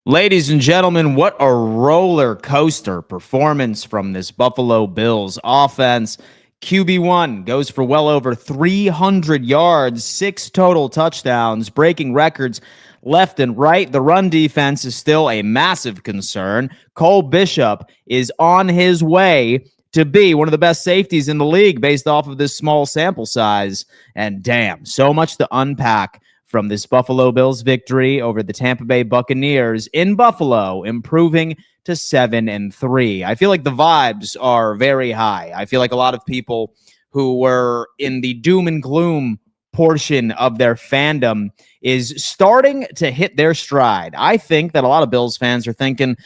Ladies and gentlemen, what a roller coaster performance from this Buffalo Bills offense. QB1 goes for well over 300 yards, 6 total touchdowns, breaking records left and right. The run defense is still a massive concern. Cole Bishop is on his way to be one of the best safeties in the league based off of this small sample size. And damn, so much to unpack from this Buffalo Bills victory over the Tampa Bay Buccaneers in Buffalo, improving to 7-3. I feel like the vibes are very high. I feel like a lot of people who were in the doom and gloom portion of their fandom is starting to hit their stride. I think that a lot of Bills fans are thinking,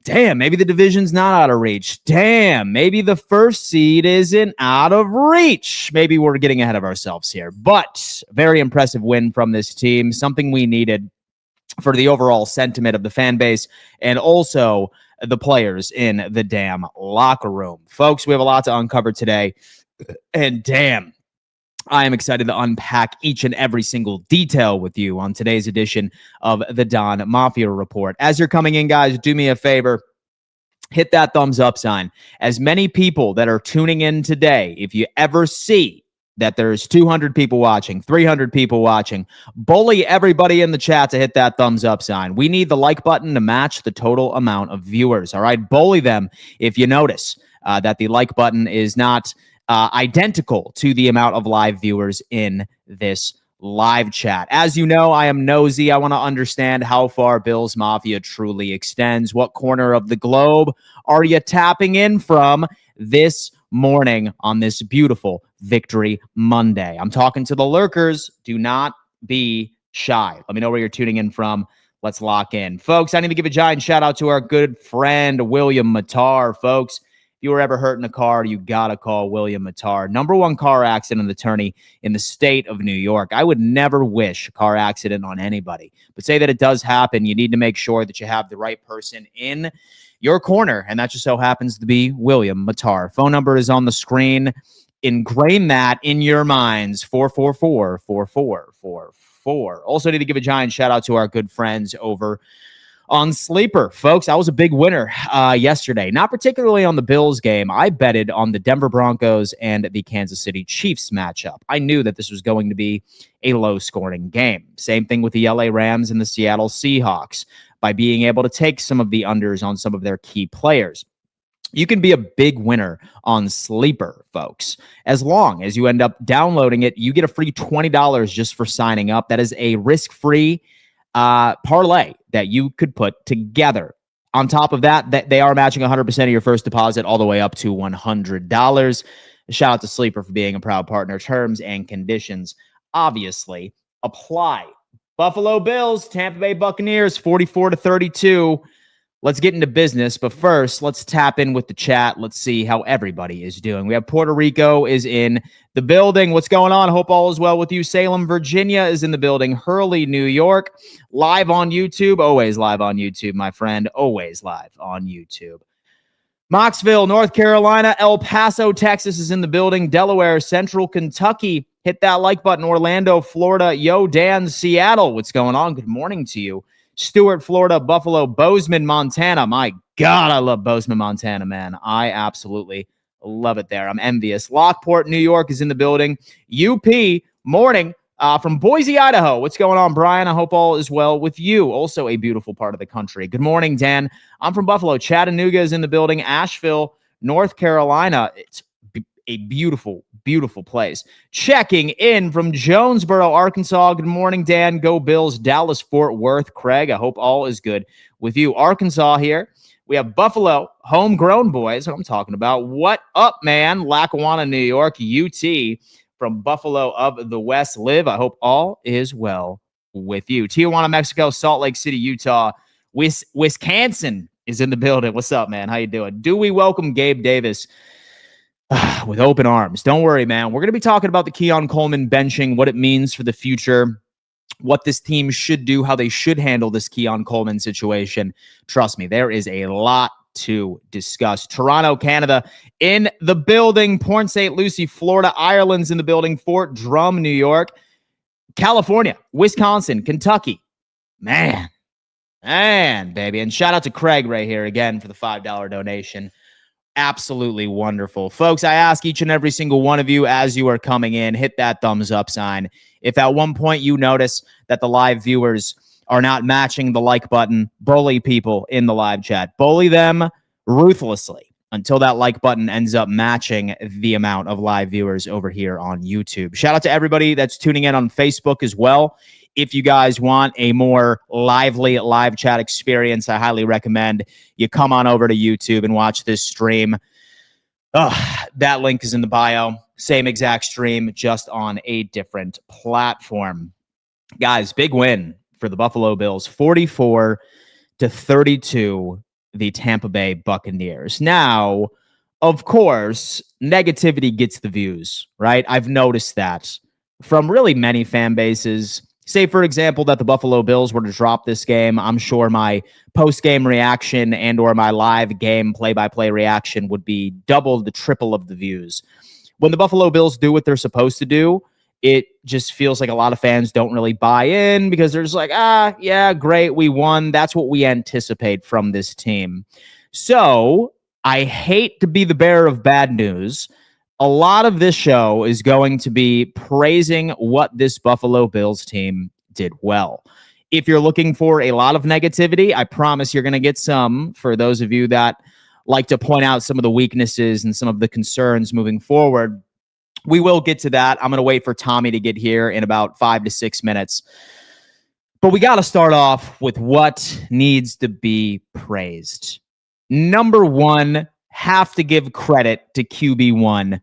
damn, maybe the division's not out of reach. Damn, maybe the first seed isn't out of reach. Maybe we're getting ahead of ourselves here. But very impressive win from this team, something we needed for the overall sentiment of the fan base and also the players in the damn locker room. Folks, we have a lot to uncover today. And damn, I am excited to unpack each and every single detail with you on today's edition of the Don Mafia Report. As you're coming in, guys, do me a favor. Hit that thumbs up sign. As many people that are tuning in today, if you ever see that there's 200 people watching, 300 people watching, bully everybody in the chat to hit that thumbs up sign. We need the like button to match the total amount of viewers. All right, bully them if you notice that the like button is not identical to the amount of live viewers in this live chat. As you know, I am nosy. I want to understand how far Bills Mafia truly extends. What corner of the globe are you tapping in from this morning on this beautiful Victory Monday? I'm talking to the lurkers. Do not be shy. Let me know where you're tuning in from. Let's lock in. Folks, I need to give a giant shout out to our good friend, William Matar. Folks, if you were ever hurt in a car, you got to call William Matar. #1 car accident attorney in the state of New York. I would never wish a car accident on anybody, but say that it does happen, you need to make sure that you have the right person in your corner, and that just so happens to be William Matar. Phone number is on the screen. Ingrain that in your minds, 444-4444. Also need to give a giant shout out to our good friends over on Sleeper. Folks, I was a big winner yesterday, not particularly on the Bills game. I betted on the Denver Broncos and the Kansas City Chiefs matchup. I knew that this was going to be a low-scoring game. Same thing with the LA Rams and the Seattle Seahawks by being able to take some of the unders on some of their key players. You can be a big winner on Sleeper, folks. As long as you end up downloading it, you get a free $20 just for signing up. That is a risk-free parlay that you could put together. On top of that, they are matching 100% of your first deposit all the way up to $100. Shout out to Sleeper for being a proud partner. Terms and conditions obviously apply. Buffalo Bills, Tampa Bay Buccaneers, 44-32. Let's get into business, but first, let's tap in with the chat. Let's see how everybody is doing. We have Puerto Rico is in the building. What's going on? Hope all is well with you. Salem, Virginia is in the building. Hurley, New York, live on YouTube. Always live on YouTube, my friend. Always live on YouTube. Knoxville, North Carolina, El Paso, Texas is in the building. Delaware, Central Kentucky. Hit that like button. Orlando, Florida. Yo, Dan, Seattle. What's going on? Good morning to you. Stuart, Florida, Buffalo, Bozeman, Montana. My God, I love Bozeman, Montana, man. I absolutely love it there. I'm envious. Lockport, New York is in the building. UP, morning from Boise, Idaho. What's going on, Brian? I hope all is well with you. Also a beautiful part of the country. Good morning, Dan. I'm from Buffalo. Chattanooga is in the building. Asheville, North Carolina. It's a beautiful, beautiful place. Checking in from Jonesboro, Arkansas. Good morning, Dan. Go Bills. Dallas, Fort Worth. Craig, I hope all is good with you. Arkansas here. We have Buffalo, homegrown boys. What I'm talking about. What up, man? Lackawanna, New York. UT from Buffalo of the West. Live. I hope all is well with you. Tijuana, Mexico. Salt Lake City, Utah. Wisconsin is in the building. What's up, man? How you doing? Do we welcome Gabe Davis with open arms? Don't worry, man. We're going to be talking about the Keon Coleman benching, what it means for the future, what this team should do, how they should handle this Keon Coleman situation. Trust me, there is a lot to discuss. Toronto, Canada in the building. Port St. Lucie, Florida. Ireland's in the building. Fort Drum, New York. California, Wisconsin, Kentucky. Man, And baby, and shout out to Craig right here again for the $5 donation. Absolutely wonderful. Folks, I ask each and every single one of you as you are coming in, hit that thumbs up sign. If at one point you notice that the live viewers are not matching the like button, bully people in the live chat. Bully them ruthlessly until that like button ends up matching the amount of live viewers over here on YouTube. Shout out to everybody that's tuning in on Facebook as well. If you guys want a more lively live chat experience, I highly recommend you come on over to YouTube and watch this stream. That link is in the bio. Same exact stream, just on a different platform. Guys, big win for the Buffalo Bills, 44-32, the Tampa Bay Buccaneers. Now, of course, negativity gets the views, right? I've noticed that from really many fan bases. Say, for example, that the Buffalo Bills were to drop this game, I'm sure my post-game reaction and or my live game play-by-play reaction would be double to triple of the views. When the Buffalo Bills do what they're supposed to do, it just feels like a lot of fans don't really buy in because they're just like, yeah, great, we won. That's what we anticipate from this team. So I hate to be the bearer of bad news. A lot of this show is going to be praising what this Buffalo Bills team did well. If you're looking for a lot of negativity, I promise you're going to get some for those of you that like to point out some of the weaknesses and some of the concerns moving forward. We will get to that. I'm going to wait for Tommy to get here in about 5 to 6 minutes. But we got to start off with what needs to be praised. Number one, have to give credit to QB1,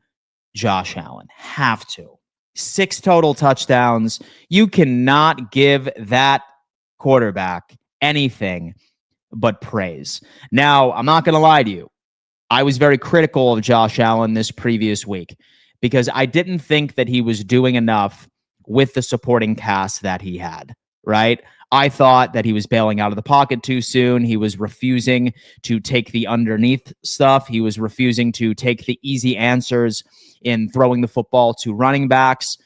Josh Allen. Have to. 6 total touchdowns. You cannot give that quarterback anything but praise. Now, I'm not going to lie to you. I was very critical of Josh Allen this previous week because I didn't think that he was doing enough with the supporting cast that he had, right? I thought that he was bailing out of the pocket too soon. He was refusing to take the underneath stuff. He was refusing to take the easy answers in throwing the football to running backs.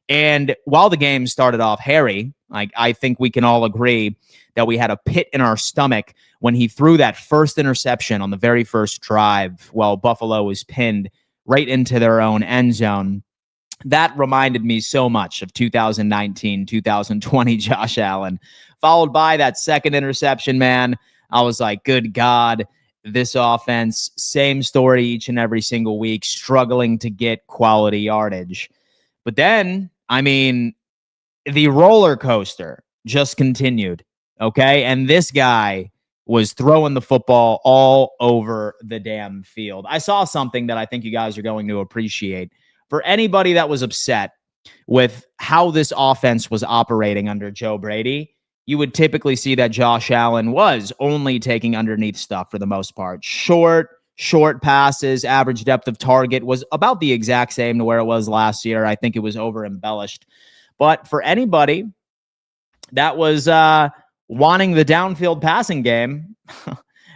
And while the game started off hairy, I think we can all agree that we had a pit in our stomach when he threw that first interception on the very first drive while Buffalo was pinned right into their own end zone. That reminded me so much of 2019, 2020 Josh Allen, followed by that second interception, man. I was like, good God, this offense, same story each and every single week, struggling to get quality yardage. But then, the roller coaster just continued, okay? And this guy was throwing the football all over the damn field. I saw something that I think you guys are going to appreciate. For anybody that was upset with how this offense was operating under Joe Brady, you would typically see that Josh Allen was only taking underneath stuff for the most part. Short passes, average depth of target was about the exact same to where it was last year. I think it was over embellished. But for anybody that was wanting the downfield passing game,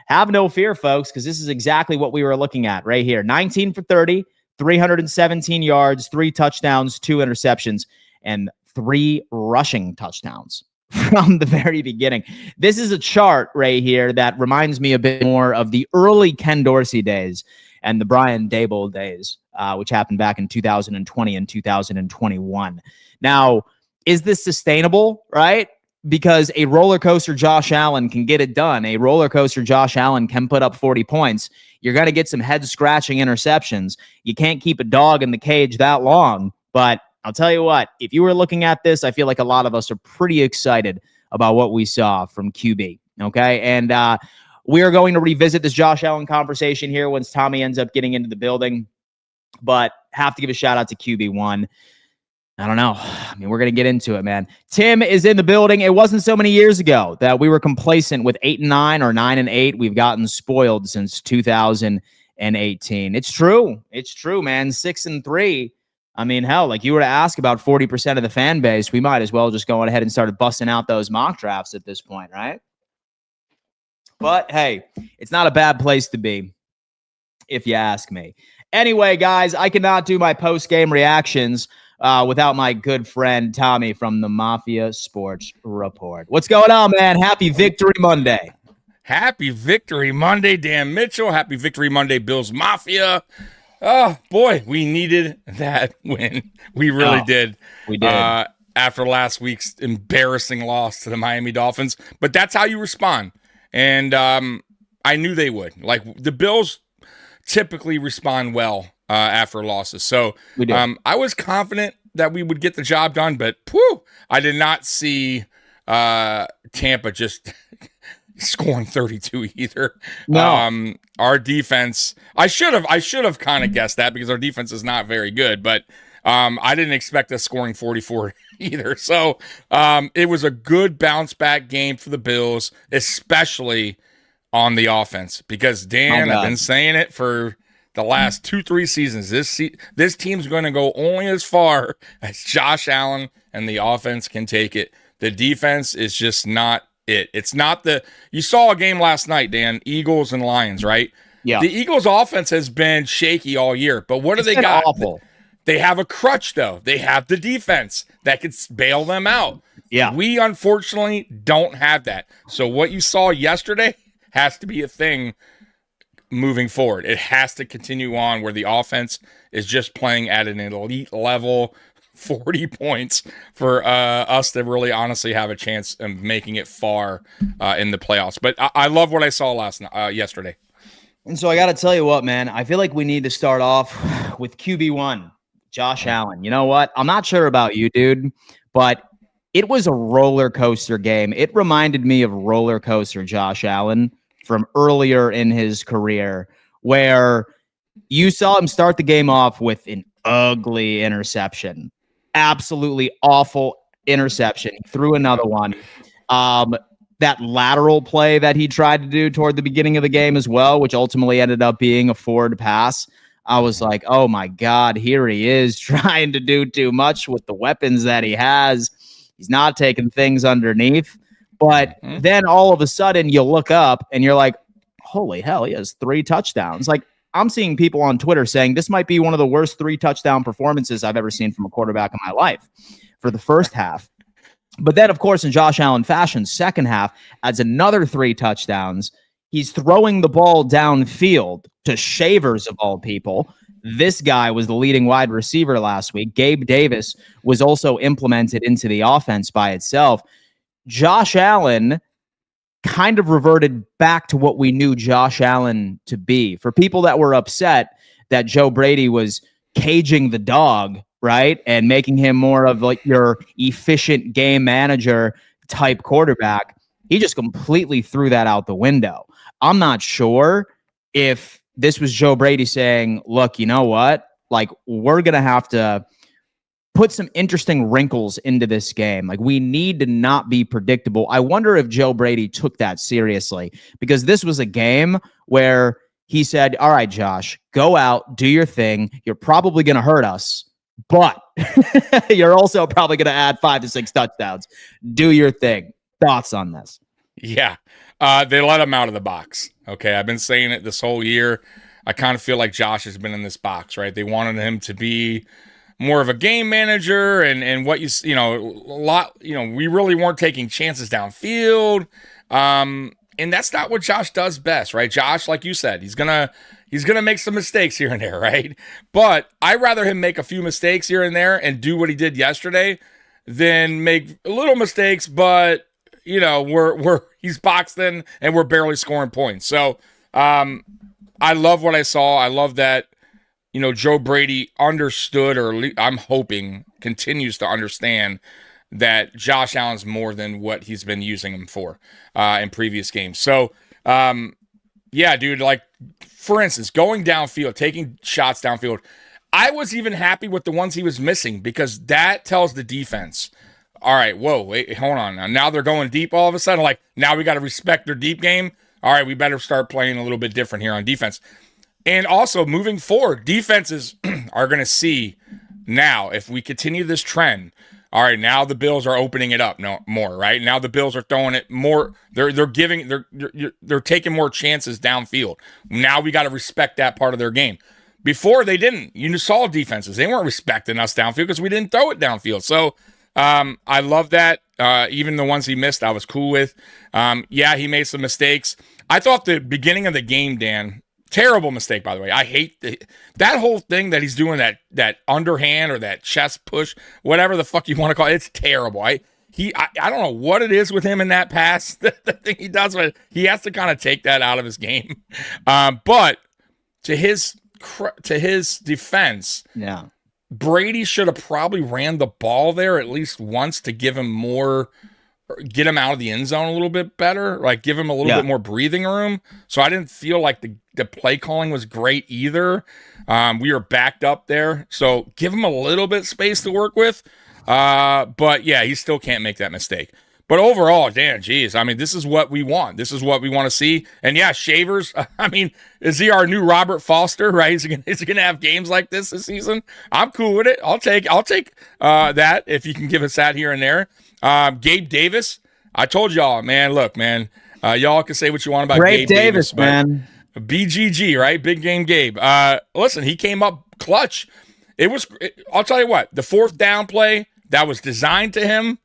have no fear, folks, because this is exactly what we were looking at right here. 19 for 30, 317 yards, 3 touchdowns, 2 interceptions, and 3 rushing touchdowns from the very beginning. This is a chart right here that reminds me a bit more of the early Ken Dorsey days and the Brian Daboll days, which happened back in 2020 and 2021. Now, is this sustainable, right? Because a roller coaster Josh Allen can get it done. A roller coaster Josh Allen can put up 40 points. You're going to get some head-scratching interceptions. You can't keep a dog in the cage that long. But I'll tell you what, if you were looking at this, I feel like a lot of us are pretty excited about what we saw from QB, okay? And we are going to revisit this Josh Allen conversation here once Tommy ends up getting into the building. But have to give a shout-out to QB1. I don't know. We're going to get into it, man. Tim is in the building. It wasn't so many years ago that we were complacent with 8-9 or 9-8. We've gotten spoiled since 2018. It's true. It's true, man. 6-3. Hell, like you were to ask about 40% of the fan base, we might as well just go ahead and start busting out those mock drafts at this point, right? But hey, it's not a bad place to be, if you ask me. Anyway, guys, I cannot do my post-game reactions without my good friend Tommy from the Mafia Sports Report. What's going on, man? Happy Victory Monday. Happy Victory Monday, Dan Mitchell. Happy Victory Monday, Bills Mafia. Oh, boy, we needed that win. We really did. We did. After last week's embarrassing loss to the Miami Dolphins. But that's how you respond. And I knew they would. Like, the Bills typically respond well after losses. So I was confident that we would get the job done. But, I did not see Tampa just scoring 32 either. No. Our defense, I should have kind of guessed that because our defense is not very good, but I didn't expect us scoring 44 either. So it was a good bounce back game for the Bills, especially on the offense, because Dan, I've been saying it for the last 2-3 seasons. This team's going to go only as far as Josh Allen and the offense can take it. The defense is just not it. It's not you saw a game last night, Dan, Eagles and Lions, right? Yeah. The Eagles offense has been shaky all year, but what do they got? Awful. They have a crutch, though. They have the defense that could bail them out. Yeah. We, unfortunately, don't have that. So what you saw yesterday has to be a thing moving forward. It has to continue on where the offense is just playing at an elite level, 40 points for us to really honestly have a chance of making it far in the playoffs. But I love what I saw yesterday. And so I got to tell you what, man, I feel like we need to start off with QB1. Josh Allen. You know what? I'm not sure about you, dude, but it was a roller coaster game. It reminded me of roller coaster Josh Allen from earlier in his career, where you saw him start the game off with an ugly interception. Absolutely awful interception. He threw another one. That lateral play that he tried to do toward the beginning of the game as well, which ultimately ended up being a forward pass. I was like, oh my God, here he is trying to do too much with the weapons that he has. He's not taking things underneath. But then all of a sudden you look up and you're like, holy hell, he has 3 touchdowns. Like, I'm seeing people on Twitter saying this might be one of the worst 3 touchdown performances I've ever seen from a quarterback in my life for the first half. But then, of course, in Josh Allen fashion, second half adds another 3 touchdowns. He's throwing the ball downfield to Shavers, of all people. This guy was the leading wide receiver last week. Gabe Davis was also implemented into the offense by itself. Josh Allen kind of reverted back to what we knew Josh Allen to be. For people that were upset that Joe Brady was caging the dog, right, and making him more of like your efficient game manager type quarterback, he just completely threw that out the window. I'm not sure if this was Joe Brady saying, look, you know what? Like, we're going to have to put some interesting wrinkles into this game. Like, we need to not be predictable. I wonder if Joe Brady took that seriously, because this was a game where he said, all right, Josh, go out, do your thing. You're probably going to hurt us, but you're also probably going to add 5 to 6 touchdowns. Do your thing. Thoughts on this? Yeah. They let him out of the box. Okay. I've been saying it this whole year. I kind of feel like Josh has been in this box, right? They wanted him to be more of a game manager and what we really weren't taking chances downfield. And that's not what Josh does best, right? Josh, like you said, he's gonna make some mistakes here and there, right? But I'd rather him make a few mistakes here and there and do what he did yesterday than make little mistakes, but he's boxed in and we're barely scoring points. So I love what I saw. I love that, Joe Brady understood, or I'm hoping continues to understand, that Josh Allen's more than what he's been using him for in previous games. So, yeah, dude, like, for instance, going downfield, taking shots downfield, I was even happy with the ones he was missing, because that tells the defense, all right, whoa, wait, hold on. Now they're going deep all of a sudden. Like, now we got to respect their deep game. All right, we better start playing a little bit different here on defense. And also, moving forward, defenses are going to see now, if we continue this trend, all right, now the Bills are opening it up more, right? Now the Bills are throwing it more. They're taking more chances downfield. Now we got to respect that part of their game. Before they didn't. You saw defenses. They weren't respecting us downfield because we didn't throw it downfield. So I love that. Even the ones he missed, I was cool with. Yeah, he made some mistakes. I thought the beginning of the game, Dan, terrible mistake, by the way. I hate that whole thing that he's doing, that underhand or that chest push, whatever the fuck you want to call it. It's terrible. I don't know what it is with him in that pass, the thing he does, but he has to kind of take that out of his game. But to his defense, yeah, Brady should have probably ran the ball there at least once to give him more, get him out of the end zone a little bit better, like give him a little bit more breathing room. So I didn't feel like the play calling was great either. We were backed up there, so give him a little bit space to work with. But yeah, he still can't make that mistake. But overall, Dan, geez, I mean, this is what we want. This is what we want to see. And yeah, Shavers, I mean, is he our new Robert Foster, right? Is he gonna have games like this season? I'm cool with it. I'll take that if you can give us that here and there. Gabe Davis, I told y'all, man, look, man, y'all can say what you want about Gabe Davis, man. BGG, right? Big game Gabe. Listen, he came up clutch. I'll tell you what, the fourth down play that was designed to him,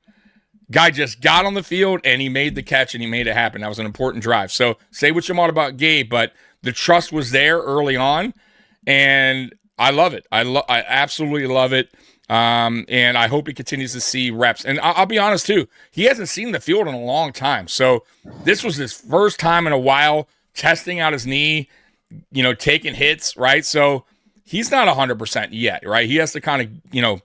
guy just got on the field and he made the catch and he made it happen. That was an important drive. So say what you want about Gabe, but the trust was there early on, and I love it. I absolutely love it. And I hope he continues to see reps. And I'll be honest too, he hasn't seen the field in a long time. So this was his first time in a while testing out his knee, taking hits, right? So he's not 100% yet, right? He has to kind of,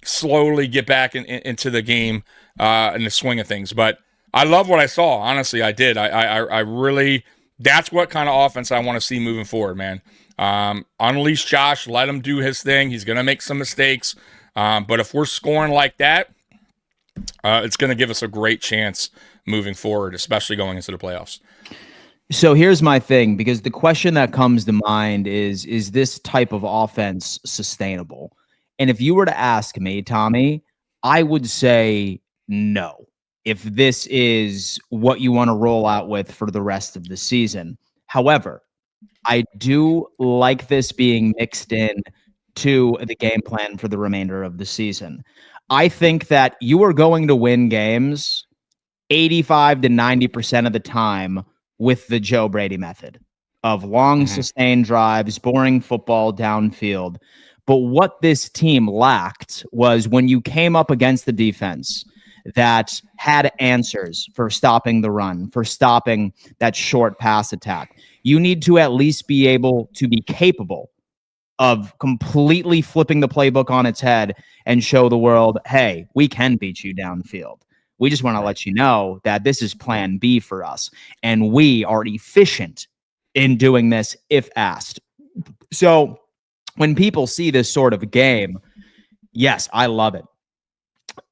slowly get back into the game, in the swing of things. But I love what I saw. Honestly, I did. I really, that's what kind of offense I want to see moving forward, man. Unleash Josh, let him do his thing. He's going to make some mistakes. But if we're scoring like that, it's going to give us a great chance moving forward, especially going into the playoffs. So here's my thing, because the question that comes to mind is this type of offense sustainable? And if you were to ask me, Tommy, I would say no. If this is what you want to roll out with for the rest of the season. However, I do like this being mixed in to the game plan for the remainder of the season. I think that you are going to win games 85 to 90% of the time with the Joe Brady method of long sustained drives, boring football downfield. But what this team lacked was when you came up against the defense that had answers for stopping the run, for stopping that short pass attack. You need to at least be able to be capable of completely flipping the playbook on its head and show the world, hey, we can beat you downfield. We just want to let you know that this is plan B for us. And we are efficient in doing this if asked. So when people see this sort of game, yes, I love it.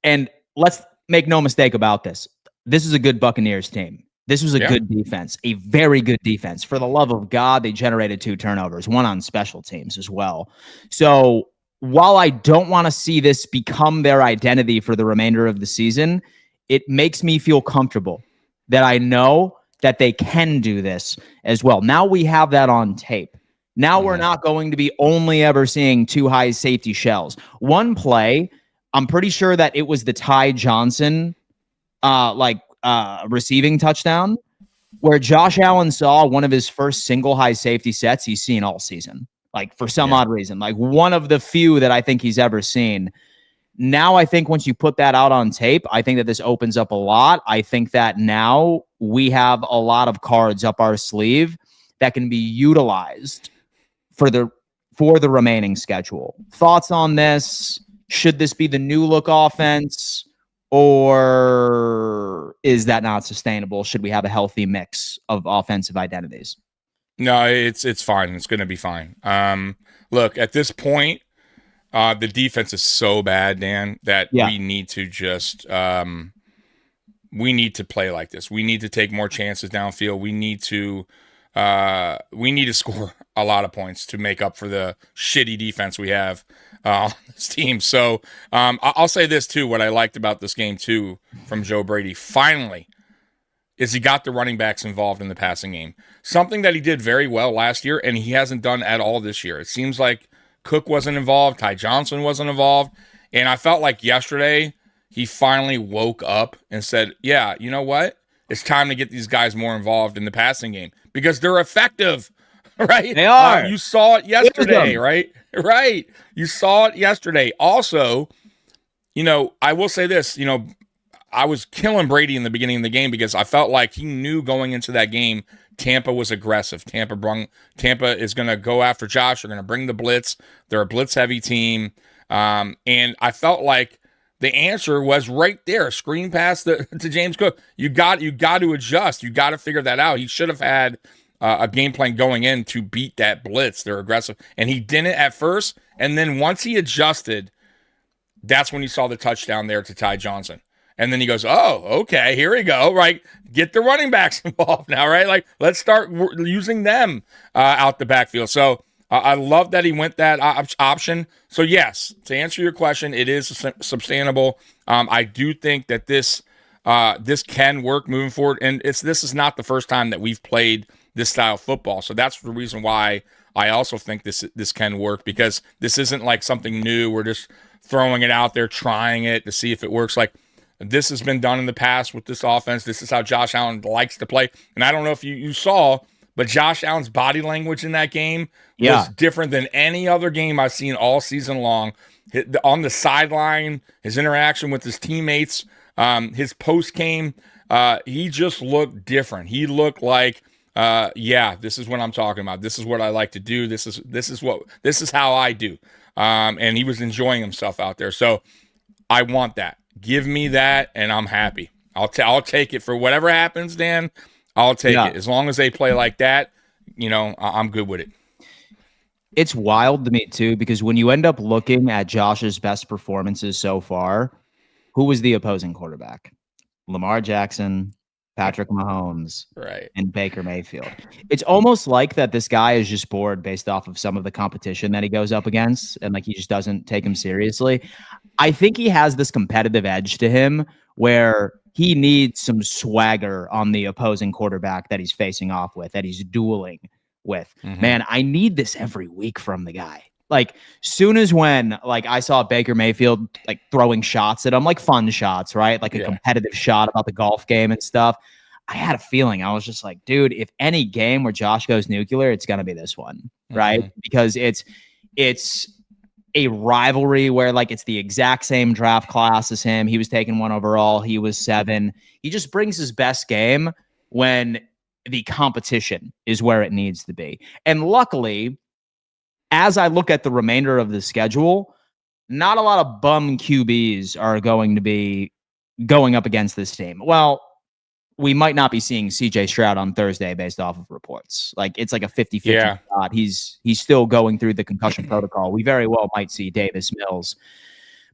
And let's make no mistake about this. This is a good Buccaneers team. This was a good defense, a very good defense. For the love of God, they generated 2 turnovers, one on special teams as well. So while I don't want to see this become their identity for the remainder of the season, it makes me feel comfortable that I know that they can do this as well. Now we have that on tape. Now we're not going to be only ever seeing 2 high safety shells. One play, I'm pretty sure that it was the Ty Johnson receiving touchdown where Josh Allen saw one of his first single high safety sets he's seen all season. Like for some odd reason, like one of the few that I think he's ever seen. Now I think once you put that out on tape, I think that this opens up a lot. I think that now we have a lot of cards up our sleeve that can be utilized for the remaining schedule. Thoughts on this? Should this be the new look offense, or is that not sustainable? Should we have a healthy mix of offensive identities? No, it's fine. It's going to be fine. Look, at this point, the defense is so bad, Dan, that we need to just we need to play like this. We need to take more chances downfield. We need to score a lot of points to make up for the shitty defense we have on this team. So I'll say this too. What I liked about this game too from Joe Brady, finally, is he got the running backs involved in the passing game. Something that he did very well last year, and he hasn't done at all this year. It seems like Cook wasn't involved, Ty Johnson wasn't involved, and I felt like yesterday he finally woke up and said, yeah, you know what? It's time to get these guys more involved in the passing game because they're effective, right? They are. You saw it yesterday, right? Right. You saw it yesterday. Also, I will say this, I was killing Brady in the beginning of the game because I felt like he knew going into that game Tampa was aggressive. Tampa is going to go after Josh. They're going to bring the blitz. They're a blitz-heavy team. And I felt like the answer was right there. Screen pass to James Cook. You got to adjust. You got to figure that out. He should have had a game plan going in to beat that blitz. They're aggressive. And he didn't at first. And then once he adjusted, that's when you saw the touchdown there to Ty Johnson. And then he goes, oh, okay, here we go, right? Get the running backs involved now, right? Like, let's start using them out the backfield. So I love that he went that option. So, yes, to answer your question, it is sustainable. I do think that this can work moving forward. And this is not the first time that we've played this style of football. So that's the reason why I also think this can work, because this isn't like something new. We're just throwing it out there, trying it to see if it works. Like, this has been done in the past with this offense. This is how Josh Allen likes to play. And I don't know if you saw, but Josh Allen's body language in that game was different than any other game I've seen all season long. On the sideline, his interaction with his teammates, his post game, he just looked different. He looked like, this is what I'm talking about. This is what I like to do. This is how I do. And he was enjoying himself out there. So I want that. Give me that, and I'm happy. I'll take it for whatever happens, Dan. I'll take it. As long as they play like that, I'm good with it. It's wild to me, too, because when you end up looking at Josh's best performances so far, who was the opposing quarterback? Lamar Jackson, Patrick Mahomes, right, and Baker Mayfield. It's almost like that this guy is just bored based off of some of the competition that he goes up against, and like he just doesn't take him seriously. I think he has this competitive edge to him where he needs some swagger on the opposing quarterback that he's facing off with, that he's dueling with. Mm-hmm. Man, I need this every week from the guy. Like, soon as when, like, I saw Baker Mayfield, like, throwing shots at him, like, fun shots, right? Like a competitive shot about the golf game and stuff. I had a feeling. I was just like, dude, if any game where Josh goes nuclear, it's going to be this one, right? Mm-hmm. Because it's a rivalry where, like, it's the exact same draft class as him. He was taken 1 overall. He was 7. He just brings his best game when the competition is where it needs to be. And luckily, as I look at the remainder of the schedule, not a lot of bum QBs are going to be going up against this team. Well, we might not be seeing CJ Stroud on Thursday based off of reports. Like, it's like a 50-50 shot. He's still going through the concussion protocol. We very well might see Davis Mills.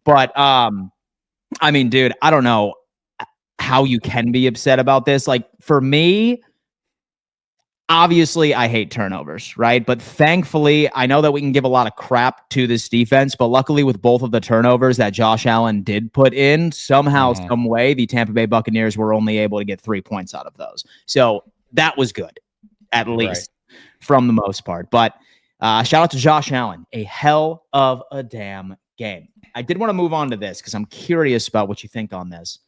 But, I mean, dude, I don't know how you can be upset about this. Like, for me, obviously, I hate turnovers, right? But thankfully, I know that we can give a lot of crap to this defense, but luckily with both of the turnovers that Josh Allen did put in, somehow, some way, the Tampa Bay Buccaneers were only able to get 3 points out of those. So that was good, at least, from the most part. But shout out to Josh Allen. A hell of a damn game. I did want to move on to this because I'm curious about what you think on this.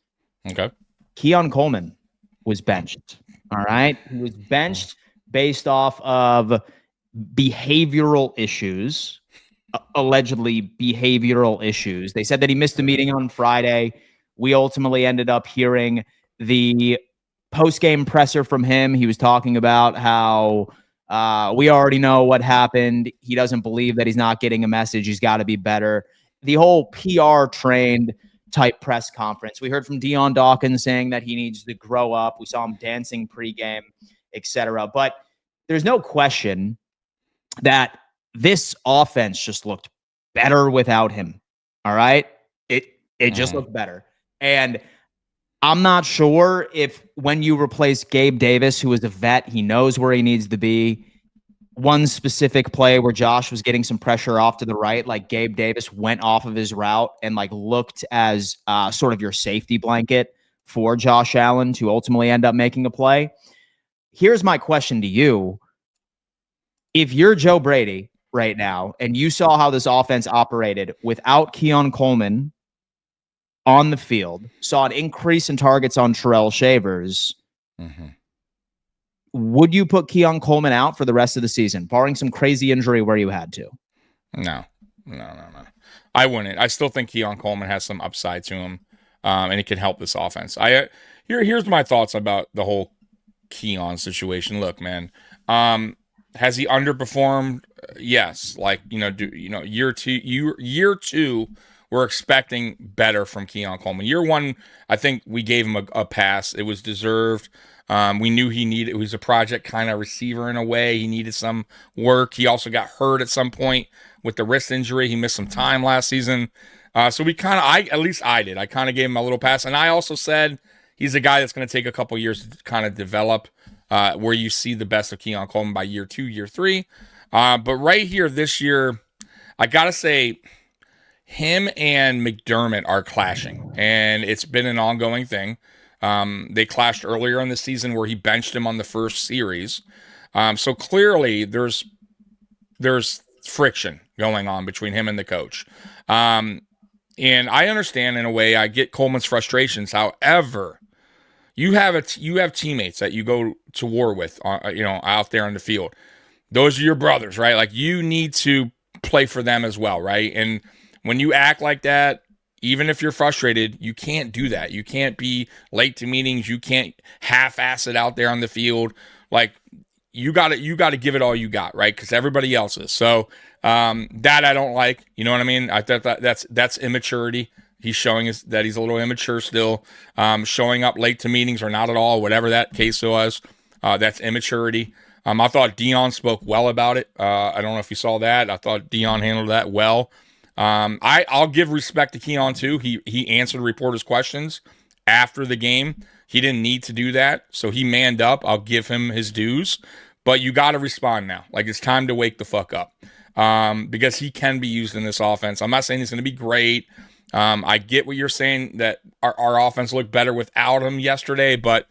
Okay. Keon Coleman was benched. All right? He was benched based off of behavioral issues, allegedly behavioral issues. They said that he missed a meeting on Friday. We ultimately ended up hearing the post-game presser from him. He was talking about how we already know what happened. He doesn't believe that he's not getting a message. He's got to be better. The whole PR-trained type press conference. We heard from Dion Dawkins saying that he needs to grow up. We saw him dancing pregame, etc. But there's no question that this offense just looked better without him. All right? It just looked better. And I'm not sure if when you replace Gabe Davis, who is a vet, he knows where he needs to be. One specific play where Josh was getting some pressure off to the right, like Gabe Davis went off of his route and like looked as sort of your safety blanket for Josh Allen to ultimately end up making a play. Here's my question to you. If you're Joe Brady right now and you saw how this offense operated without Keon Coleman on the field, saw an increase in targets on Terrell Shavers, would you put Keon Coleman out for the rest of the season, barring some crazy injury where you had to? No. I wouldn't. I still think Keon Coleman has some upside to him, and it can help this offense. Here's my thoughts about the whole Keon situation. Look, man, has he underperformed? Yes. Like, year two, we're expecting better from Keon Coleman. Year one, I think we gave him a pass. It was deserved. We knew he was a project kind of receiver in a way. He needed some work. He also got hurt at some point with the wrist injury. He missed some time last season. So at least I did. I kind of gave him a little pass. And I also said he's a guy that's going to take a couple years to kind of develop, where you see the best of Keon Coleman by year 2, year 3. But right here this year, I got to say, him and McDermott are clashing, and it's been an ongoing thing. They clashed earlier in the season where he benched him on the first series. So clearly there's friction going on between him and the coach. And I understand in a way, I get Coleman's frustrations. However, you have teammates that you go to war with, out there on the field. Those are your brothers, right? Like, you need to play for them as well, right? And when you act like that, even if you're frustrated, you can't do that. You can't be late to meetings. You can't half-ass it out there on the field. Like, you got to give it all you got, right? Because everybody else is. So that I don't like. You know what I mean? I thought that's immaturity. He's showing us that he's a little immature still. Showing up late to meetings or not at all, whatever that case was, that's immaturity. I thought Dion spoke well about it. I don't know if you saw that. I thought Dion handled that well. I'll give respect to Keon too. He answered reporters' questions after the game. He didn't need to do that, so he manned up. I'll give him his dues. But you got to respond now. Like, it's time to wake the fuck up, because he can be used in this offense. I'm not saying he's going to be great. I get what you're saying, that our offense looked better without him yesterday, but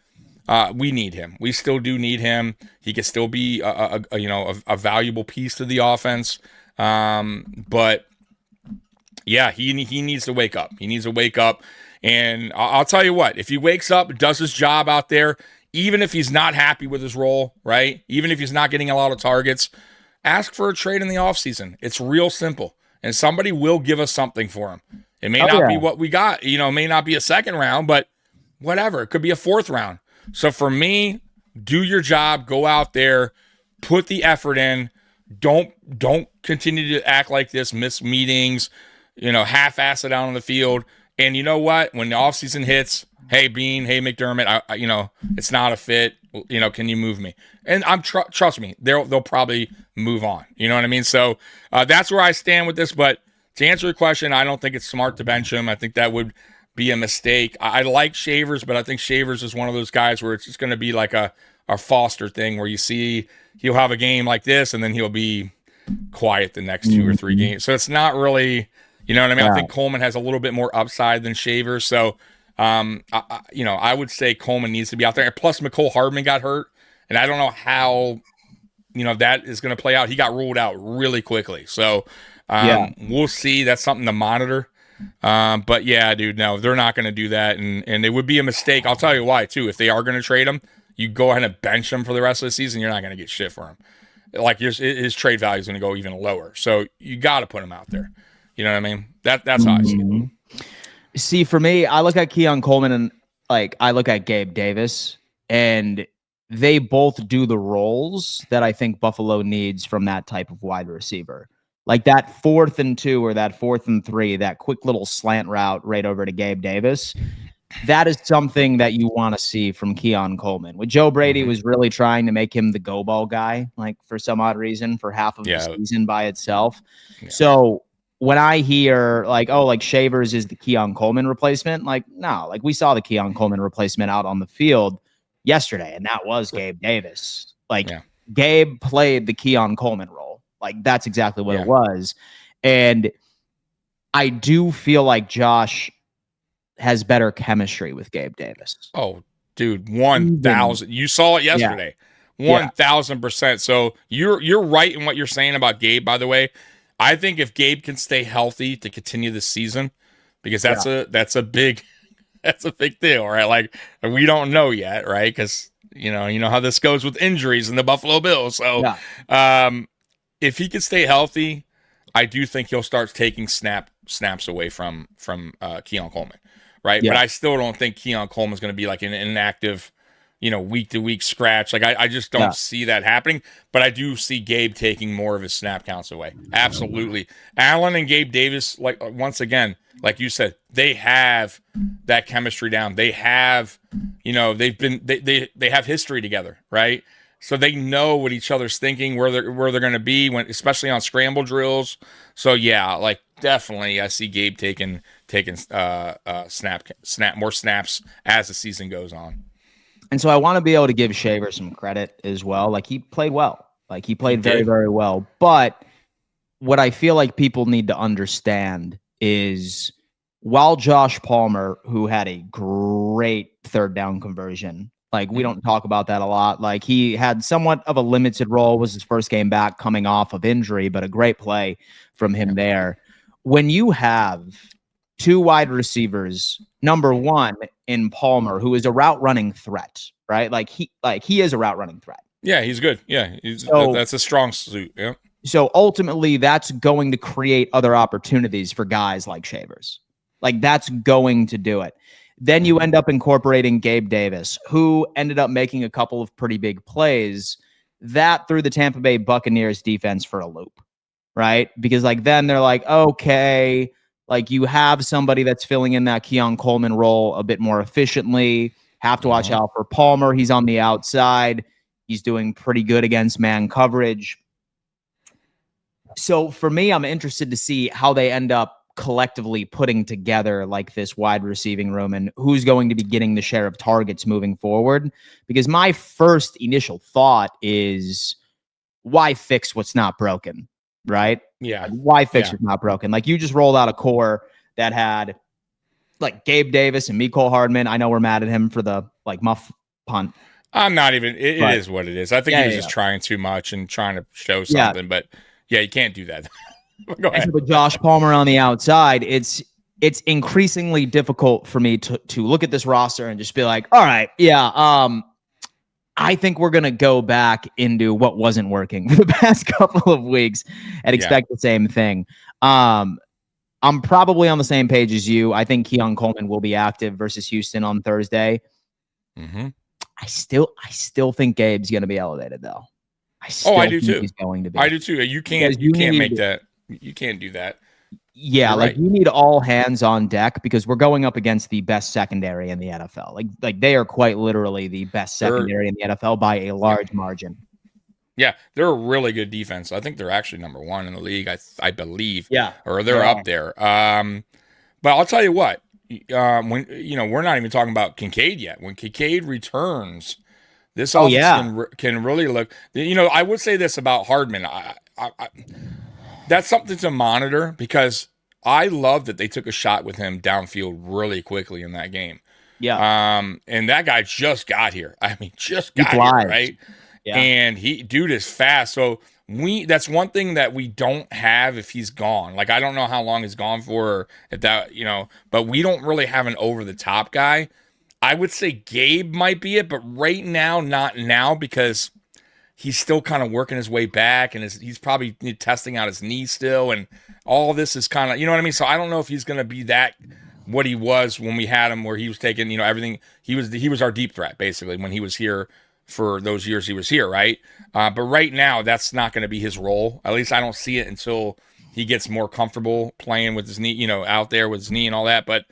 we need him. We still do need him. He could still be a valuable piece to the offense. But yeah, he needs to wake up. He needs to wake up. And I'll tell you what, if he wakes up, does his job out there, even if he's not happy with his role, right? Even if he's not getting a lot of targets, ask for a trade in the offseason. It's real simple. And somebody will give us something for him. It may not be what we got. It may not be a second round, but whatever. It could be a fourth round. So for me, do your job. Go out there. Put the effort in. Don't continue to act like this. Miss meetings. Half-ass it out on the field. And you know what? When the offseason hits, hey, Bean, hey, McDermott, it's not a fit. Can you move me? And trust me, they'll probably move on. You know what I mean? So that's where I stand with this. But to answer your question, I don't think it's smart to bench him. I think that would be a mistake. I like Shavers, but I think Shavers is one of those guys where it's just going to be like a Foster thing, where you see he'll have a game like this and then he'll be quiet the next 2 or 3 games. So it's not really... You know what I mean? Yeah. I think Coleman has a little bit more upside than Shavers. So, I would say Coleman needs to be out there. Plus, McCole Hardman got hurt, and I don't know how, that is going to play out. He got ruled out really quickly. So, we'll see. That's something to monitor. But, yeah, dude, no, they're not going to do that. And it would be a mistake. I'll tell you why, too. If they are going to trade him, you go ahead and bench him for the rest of the season, you're not going to get shit for him. Like, his trade value is going to go even lower. So, you got to put him out there. You know what I mean? That's how I see it. See, for me, I look at Keon Coleman and I look at Gabe Davis, and they both do the roles that I think Buffalo needs from that type of wide receiver. Like that 4th and 2 or that 4th and 3, that quick little slant route right over to Gabe Davis. That is something that you want to see from Keon Coleman. With Joe Brady was really trying to make him the go ball guy, like for some odd reason, for half of the season by itself. Yeah. So when I hear Shavers is the Keon Coleman replacement, no, we saw the Keon Coleman replacement out on the field yesterday, and that was Gabe Davis. Gabe played the Keon Coleman role. That's exactly what it was. And I do feel like Josh has better chemistry with Gabe Davis. Oh, dude, 1,000. You saw it yesterday. Yeah. 1,000%. So you're right in what you're saying about Gabe, by the way. I think if Gabe can stay healthy to continue this season, because that's a big deal, right? Like, we don't know yet, right? Because you know how this goes with injuries in the Buffalo Bills. So if he can stay healthy, I do think he'll start taking snaps away from Keon Coleman, right? Yeah. But I still don't think Keon Coleman's going to be like an inactive, week to week scratch. Like I just don't see that happening. But I do see Gabe taking more of his snap counts away. Absolutely. Allen and Gabe Davis, like once again, like you said, they have that chemistry down. They have, they have history together, right? So they know what each other's thinking, where they're going to be when, especially on scramble drills. So yeah, like definitely, I see Gabe taking more snaps as the season goes on. And so I want to be able to give Shaver some credit as well. Like, he played well. Like, he played very, very well. But what I feel like people need to understand is, while Josh Palmer, who had a great third down conversion, like, we don't talk about that a lot. Like, he had somewhat of a limited role, was his first game back coming off of injury, but a great play from him there. When you have two wide receivers, number one in Palmer, who is a route running threat, right? Like he is a route running threat. Yeah, he's good. Yeah, that's a strong suit. Yeah. So ultimately, that's going to create other opportunities for guys like Shavers. Like, that's going to do it. Then you end up incorporating Gabe Davis, who ended up making a couple of pretty big plays that threw the Tampa Bay Buccaneers defense for a loop, right? Because like then they're like, okay, like you have somebody that's filling in that Keon Coleman role a bit more efficiently. Have to watch out for Palmer. He's on the outside. He's doing pretty good against man coverage. So for me, I'm interested to see how they end up collectively putting together like this wide receiving room and who's going to be getting the share of targets moving forward. Because my first initial thought is, why fix what's not broken, right? Yeah. Why fix what's not broken? Like, you just rolled out a core that had like Gabe Davis and Mecole Hardman. I know we're mad at him for the like muff punt. I'm not even. It is what it is. I think he was just trying too much and trying to show something. But yeah, you can't do that. Go ahead. With Josh Palmer on the outside, it's increasingly difficult for me to look at this roster and just be like, all right, I think we're going to go back into what wasn't working for the past couple of weeks and expect the same thing. I'm probably on the same page as you. I think Keon Coleman will be active versus Houston on Thursday. Mm-hmm. I still think Gabe's going to be elevated, though. I do too. He's going to be. I do too. You can't make that. You can't do that. Yeah, you're like right. You need all hands on deck because we're going up against the best secondary in the NFL. Like they are quite literally the best secondary in the NFL by a large margin. Yeah, they're a really good defense. I think they're actually number one in the league. I believe. Yeah, or they're up there. But I'll tell you what. When we're not even talking about Kincaid yet. When Kincaid returns, this offense can really look. I would say this about Hardman. That's something to monitor because I love that they took a shot with him downfield really quickly in that game. Yeah. And that guy just got here. I mean, just got here, right? Yeah. And dude is fast. So that's one thing that we don't have if he's gone. Like, I don't know how long he's gone for at that, but we don't really have an over the top guy. I would say Gabe might be it, but right now, not now, because he's still kind of working his way back and he's probably testing out his knee still. And all this is kind of, you know what I mean? So I don't know if he's going to be that, what he was when we had him, where he was taking, everything. He was our deep threat basically when he was here for those years he was here. Right. But right now that's not going to be his role. At least I don't see it until he gets more comfortable playing with his knee, out there with his knee and all that. But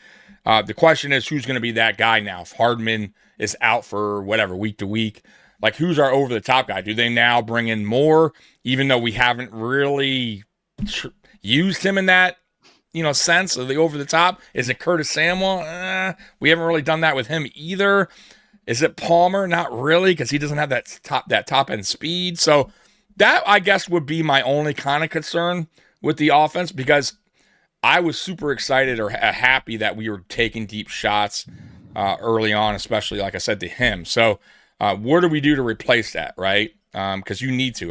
the question is, who's going to be that guy now? If Hardman is out for whatever, week to week, like, who's our over-the-top guy? Do they now bring in more, even though we haven't really used him in that, sense of the over-the-top? Is it Curtis Samuel? We haven't really done that with him either. Is it Palmer? Not really, because he doesn't have that top-end speed. So that, I guess, would be my only kind of concern with the offense, because I was super excited or happy that we were taking deep shots early on, especially, like I said, to him. So what do we do to replace that, right? Because you need to.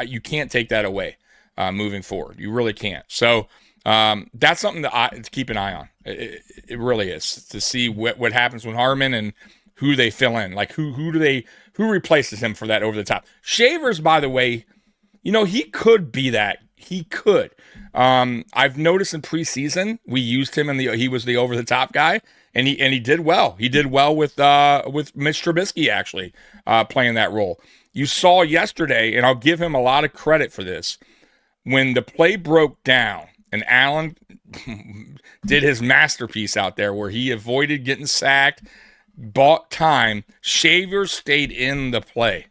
You can't take that away moving forward. You really can't. So that's something to keep an eye on. It really is, to see what happens with Harmon and who they fill in. Like who replaces him for that over the top. Shavers, by the way, he could be that. He could. I've noticed in preseason we used him he was the over the top guy, and he did well. He did well with Mitch Trubisky actually playing that role. You saw yesterday, and I'll give him a lot of credit for this, when the play broke down and Allen did his masterpiece out there where he avoided getting sacked, bought time. Shavers stayed in the play,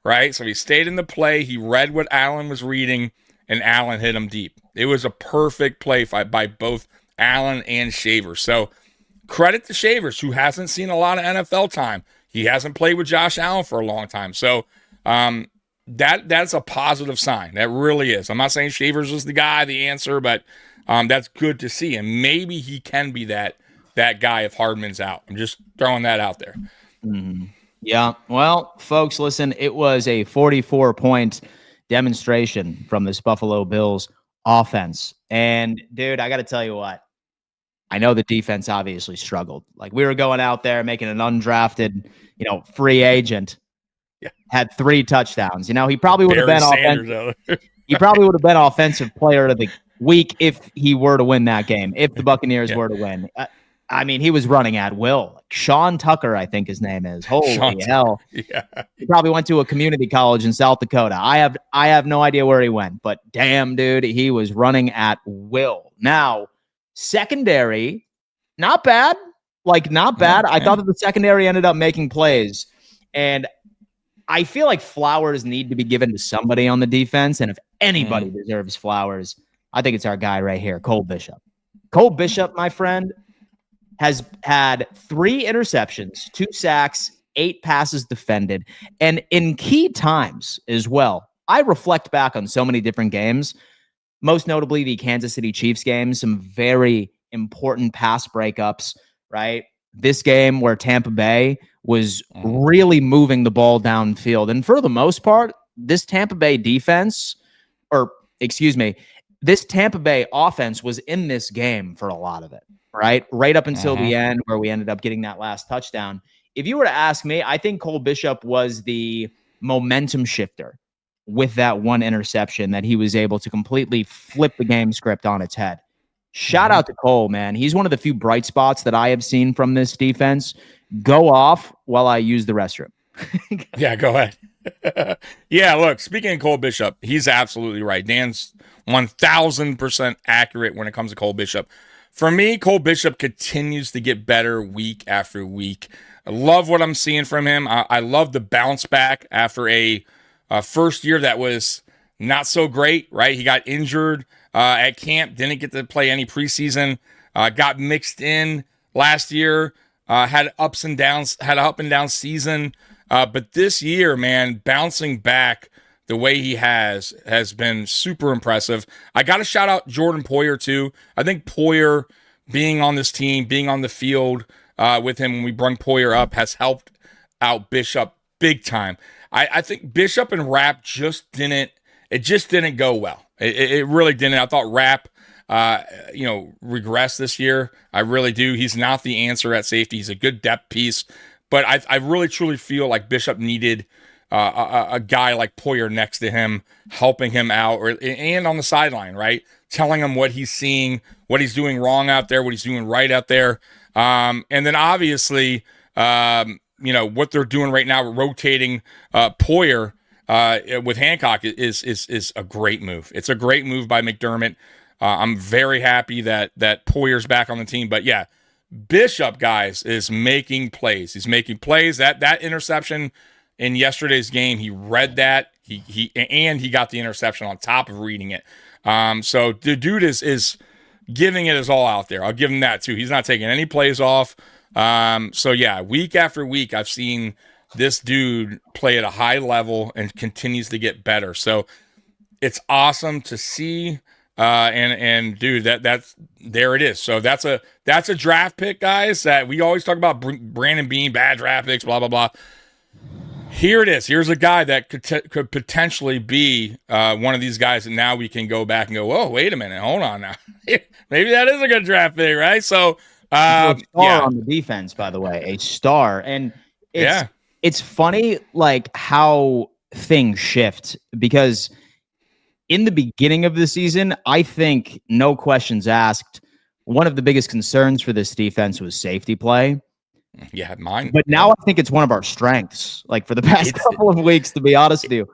right? So he stayed in the play. He read what Allen was reading, and Allen hit him deep. It was a perfect play by both Allen and Shavers. So credit to Shavers, who hasn't seen a lot of NFL time. He hasn't played with Josh Allen for a long time. So that's a positive sign. That really is. I'm not saying Shavers is the guy, the answer, but that's good to see. And maybe he can be that guy if Hardman's out. I'm just throwing that out there. Mm-hmm. Yeah. Well, folks, listen, it was a 44-point demonstration from this Buffalo Bills offense. And, dude, I got to tell you what. I know the defense obviously struggled. Like, we were going out there making an undrafted, free agent. Yeah. Had 3 touchdowns. He probably would have been he probably would have been offensive player of the week if he were to win that game, if the Buccaneers were to win. I mean, he was running at will. Sean Tucker, I think his name is. Holy hell. Yeah. He probably went to a community college in South Dakota. I have no idea where he went, but damn, dude, he was running at will. Now, secondary, not bad. Not bad. I thought that the secondary ended up making plays. And I feel like flowers need to be given to somebody on the defense. And if anybody deserves flowers, I think it's our guy right here, Cole Bishop. Cole Bishop, my friend, has had 3 interceptions, 2 sacks, 8 passes defended, and in key times as well. I reflect back on so many different games, most notably the Kansas City Chiefs game, some very important pass breakups, right? This game where Tampa Bay was really moving the ball downfield. And for the most part, this Tampa Bay offense was in this game for a lot of it. Right up until the end where we ended up getting that last touchdown. If you were to ask me, I think Cole Bishop was the momentum shifter with that 1 interception that he was able to completely flip the game script on its head. Shout out to Cole, man. He's one of the few bright spots that I have seen from this defense. Go off while I use the restroom. Yeah, go ahead. Yeah, look, speaking of Cole Bishop, he's absolutely right. Dan's 1,000% accurate when it comes to Cole Bishop. For me, Cole Bishop continues to get better week after week. I love what I'm seeing from him. I love the bounce back after a first year that was not so great, right? He got injured at camp, didn't get to play any preseason, got mixed in last year, had ups and downs, had an up and down season. But this year, man, bouncing back the way he has been super impressive. I got to shout out Jordan Poyer too. I think Poyer being on this team, being on the field with him when we brung Poyer up has helped out Bishop big time. I think Bishop and Rapp just didn't go well. It really didn't. I thought Rapp, regressed this year. I really do. He's not the answer at safety. He's a good depth piece, but I really truly feel like Bishop needed a guy like Poyer next to him, helping him out, and on the sideline, right? Telling him what he's seeing, what he's doing wrong out there, what he's doing right out there. And then obviously, what they're doing right now, rotating Poyer with Hancock is a great move. It's a great move by McDermott. I'm very happy that Poyer's back on the team. But yeah, Bishop, guys, is making plays. He's making plays. That interception in yesterday's game, he read that. He got the interception on top of reading it. So the dude is giving it his all out there. I'll give him that too. He's not taking any plays off. So yeah, week after week, I've seen this dude play at a high level and continues to get better. So it's awesome to see. And dude, that's there it is. So that's a draft pick, guys. That we always talk about Brandon Beane, bad draft picks, blah blah blah. Here it is. Here's a guy that could potentially be one of these guys, and now we can go back and go, whoa, wait a minute, hold on now, maybe that is a good draft pick, right? So, a star on the defense, by the way, a star, and it's funny like how things shift because in the beginning of the season, I think no questions asked, one of the biggest concerns for this defense was safety play. Yeah, mine. But now I think it's one of our strengths. Like for the past couple of weeks, to be honest with you,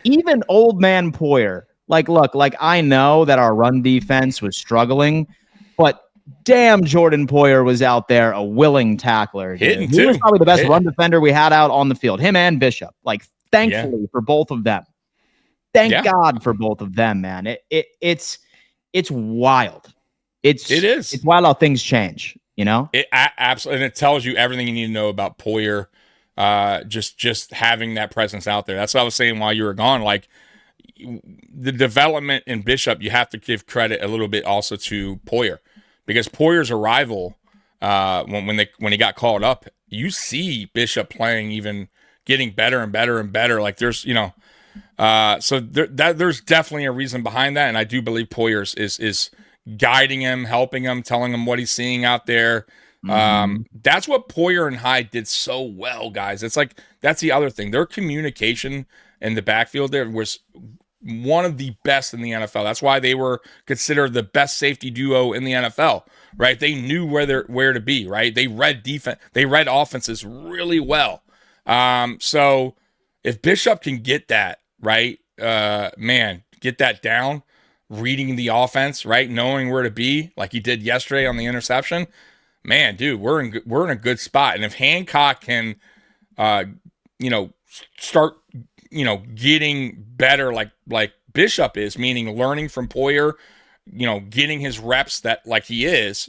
even old man Poyer, look, I know that our run defense was struggling, but damn, Jordan Poyer was out there a willing tackler. He was probably the best run defender we had out on the field. Him and Bishop. Thankfully for both of them. Thank God for both of them, man. It's wild. It is. It's wild how things change. You know, it absolutely, and it tells you everything you need to know about Poyer. Just having that presence out there. That's what I was saying while you were gone. Like the development in Bishop, you have to give credit a little bit also to Poyer, because Poyer's arrival, when he got called up, you see Bishop playing, even getting better and better and better. Like there's so there's definitely a reason behind that, and I do believe Poyer's is guiding him, helping him, telling him what he's seeing out there. That's what Poyer and Hyde did so well, guys. It's like, that's the other thing. Their communication in the backfield there was one of the best in the NFL. That's why they were considered the best safety duo in the NFL, right? They knew where to be, right? They read defense, they read offenses really well. So if Bishop can get that, right, get that down, reading the offense, right, knowing where to be, like he did yesterday on the interception, man, dude, we're in a good spot. And if Hancock can, start, getting better, like Bishop is, meaning learning from Poyer, getting his reps that like he is,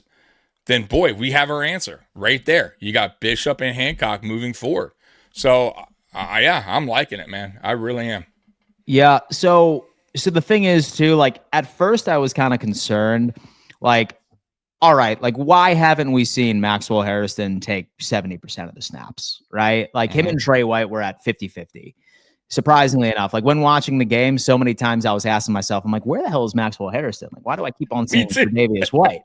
then boy, we have our answer right there. You got Bishop and Hancock moving forward. So, I'm liking it, man. I really am. Yeah. So the thing is too, like at first I was kind of concerned, like, all right, like why haven't we seen Maxwell Harrison take 70% of the snaps, right? Like him and Trey White were at 50-50. Surprisingly enough, like when watching the game, so many times I was asking myself, I'm like, where the hell is Maxwell Harrison? Like, why do I keep on seeing Tre'Davious White?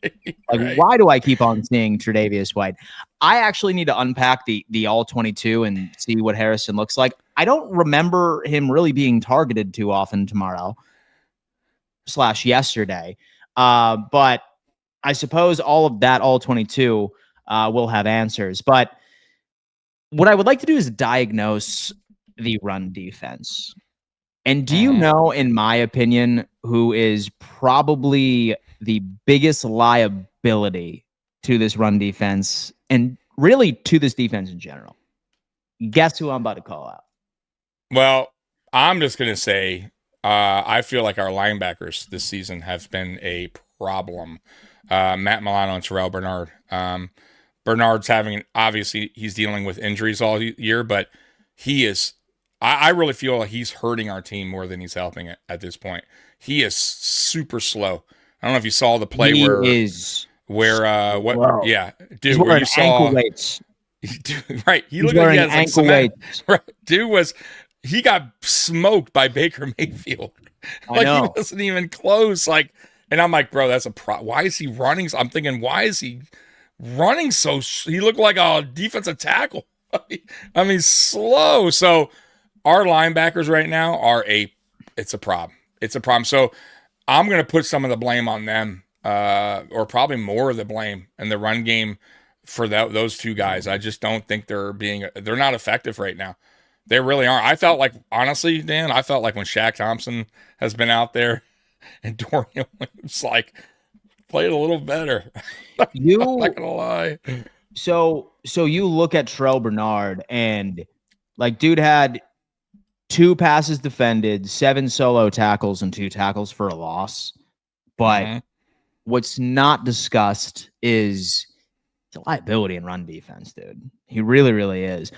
Like, why do I keep on seeing Tre'Davious White? I actually need to unpack the all 22 and see what Harrison looks like. I don't remember him really being targeted too often tomorrow/yesterday. But I suppose all of that, all 22, will have answers. But what I would like to do is diagnose the run defense. And do you know, in my opinion, who is probably the biggest liability to this run defense and really to this defense in general? Guess who I'm about to call out? Well, I'm just going to say I feel like our linebackers this season have been a problem. Matt Milano and Terrell Bernard. Bernard's obviously he's dealing with injuries all year, but he is, I really feel like he's hurting our team more than he's helping it at this point. He is super slow. I don't know if you saw the play where you saw ankle weights. Right. He looked like he has ankle weights. Right. He got smoked by Baker Mayfield. Like he wasn't even close. And I'm like, bro, that's a why is he running? I'm thinking, why is he running so? He looked like a defensive tackle. I mean, slow. So our linebackers right now it's a problem. It's a problem. So I'm going to put some of the blame on them, or probably more of the blame in the run game for those two guys. I just don't think they're not effective right now. They really aren't. I felt like, honestly, Dan, when Shaq Thompson has been out there and Dorian Williams played a little better. I'm not gonna lie. So you look at Terrell Bernard and dude had 2 passes defended, 7 solo tackles, and 2 tackles for a loss. But what's not discussed is the liability in run defense, dude. He really, really is.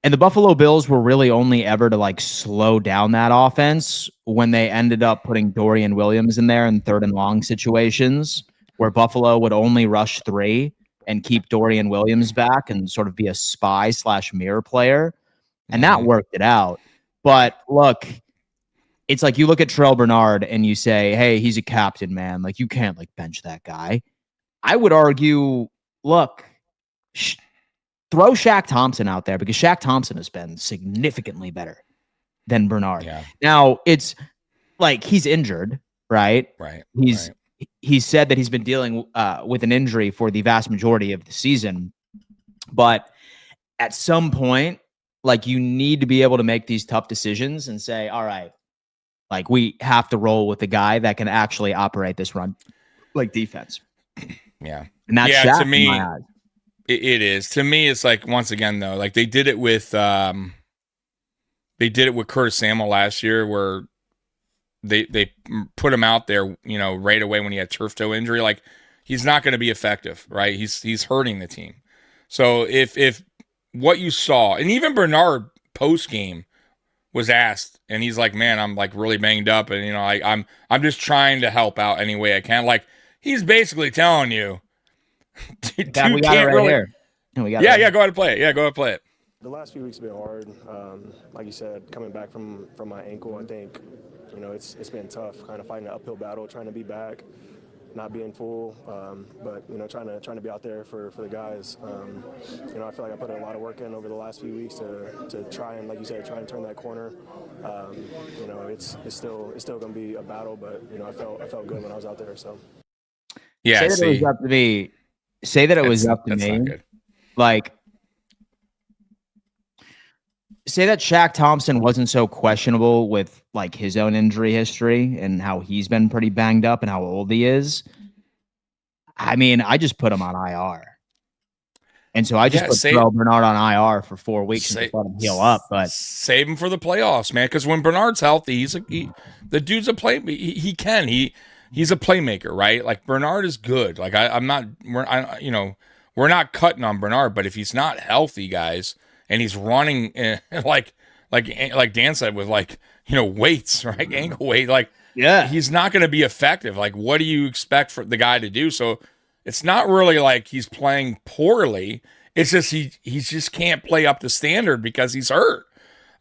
And the Buffalo Bills were really only ever to like slow down that offense when they ended up putting Dorian Williams in there in 3rd and long situations where Buffalo would only rush 3 and keep Dorian Williams back and sort of be a spy/mirror player. And that worked it out. But look, it's like you look at Terrell Bernard and you say, hey, he's a captain, man. Like, you can't like bench that guy. I would argue, look, throw Shaq Thompson out there because Shaq Thompson has been significantly better than Bernard. Yeah. Now, it's like he's injured, right? Right. He's said that he's been dealing with an injury for the vast majority of the season. But at some point, like, you need to be able to make these tough decisions and say, all right, like, we have to roll with the guy that can actually operate this run like defense. Yeah. And that's Shaq to me. In my eyes. It is. To me, it's like, once again, though, like they did it with Curtis Samuel last year, where they put him out there, you know, right away when he had turf toe injury. Like, he's not going to be effective, right? He's hurting the team. So if what you saw, and even Bernard post game was asked, and he's like, man, I'm like really banged up, and you know, I'm just trying to help out any way I can. Like, he's basically telling you, that we got it right here. Go ahead and play it. Yeah, go ahead and play it. The last few weeks have been hard. Like you said, coming back from my ankle, I think, you know, it's been tough, kind of fighting an uphill battle, trying to be back, not being full, but, you know, trying to be out there for the guys. You know, I feel like I put a lot of work in over the last few weeks to try and, like you said, try and turn that corner. You know, it's still going to be a battle, but, you know, I felt good when I was out there. So yeah, it was up to me. Say that it was up to me. Like, say that Shaq Thompson wasn't so questionable with like his own injury history and how he's been pretty banged up and how old he is. I mean, I just put him on IR. And so I just put Terrell Bernard on IR for 4 weeks and just let him heal up. But save him for the playoffs, man. Because when Bernard's healthy, the dude's a play. He's a playmaker, right? Like, Bernard is good. Like, we're not cutting on Bernard, but if he's not healthy, guys, and he's running like Dan said, with, like, you know, weights, right? Ankle weight, like, yeah, he's not going to be effective. Like, what do you expect for the guy to do? So it's not really like he's playing poorly. It's just he just can't play up to standard because he's hurt.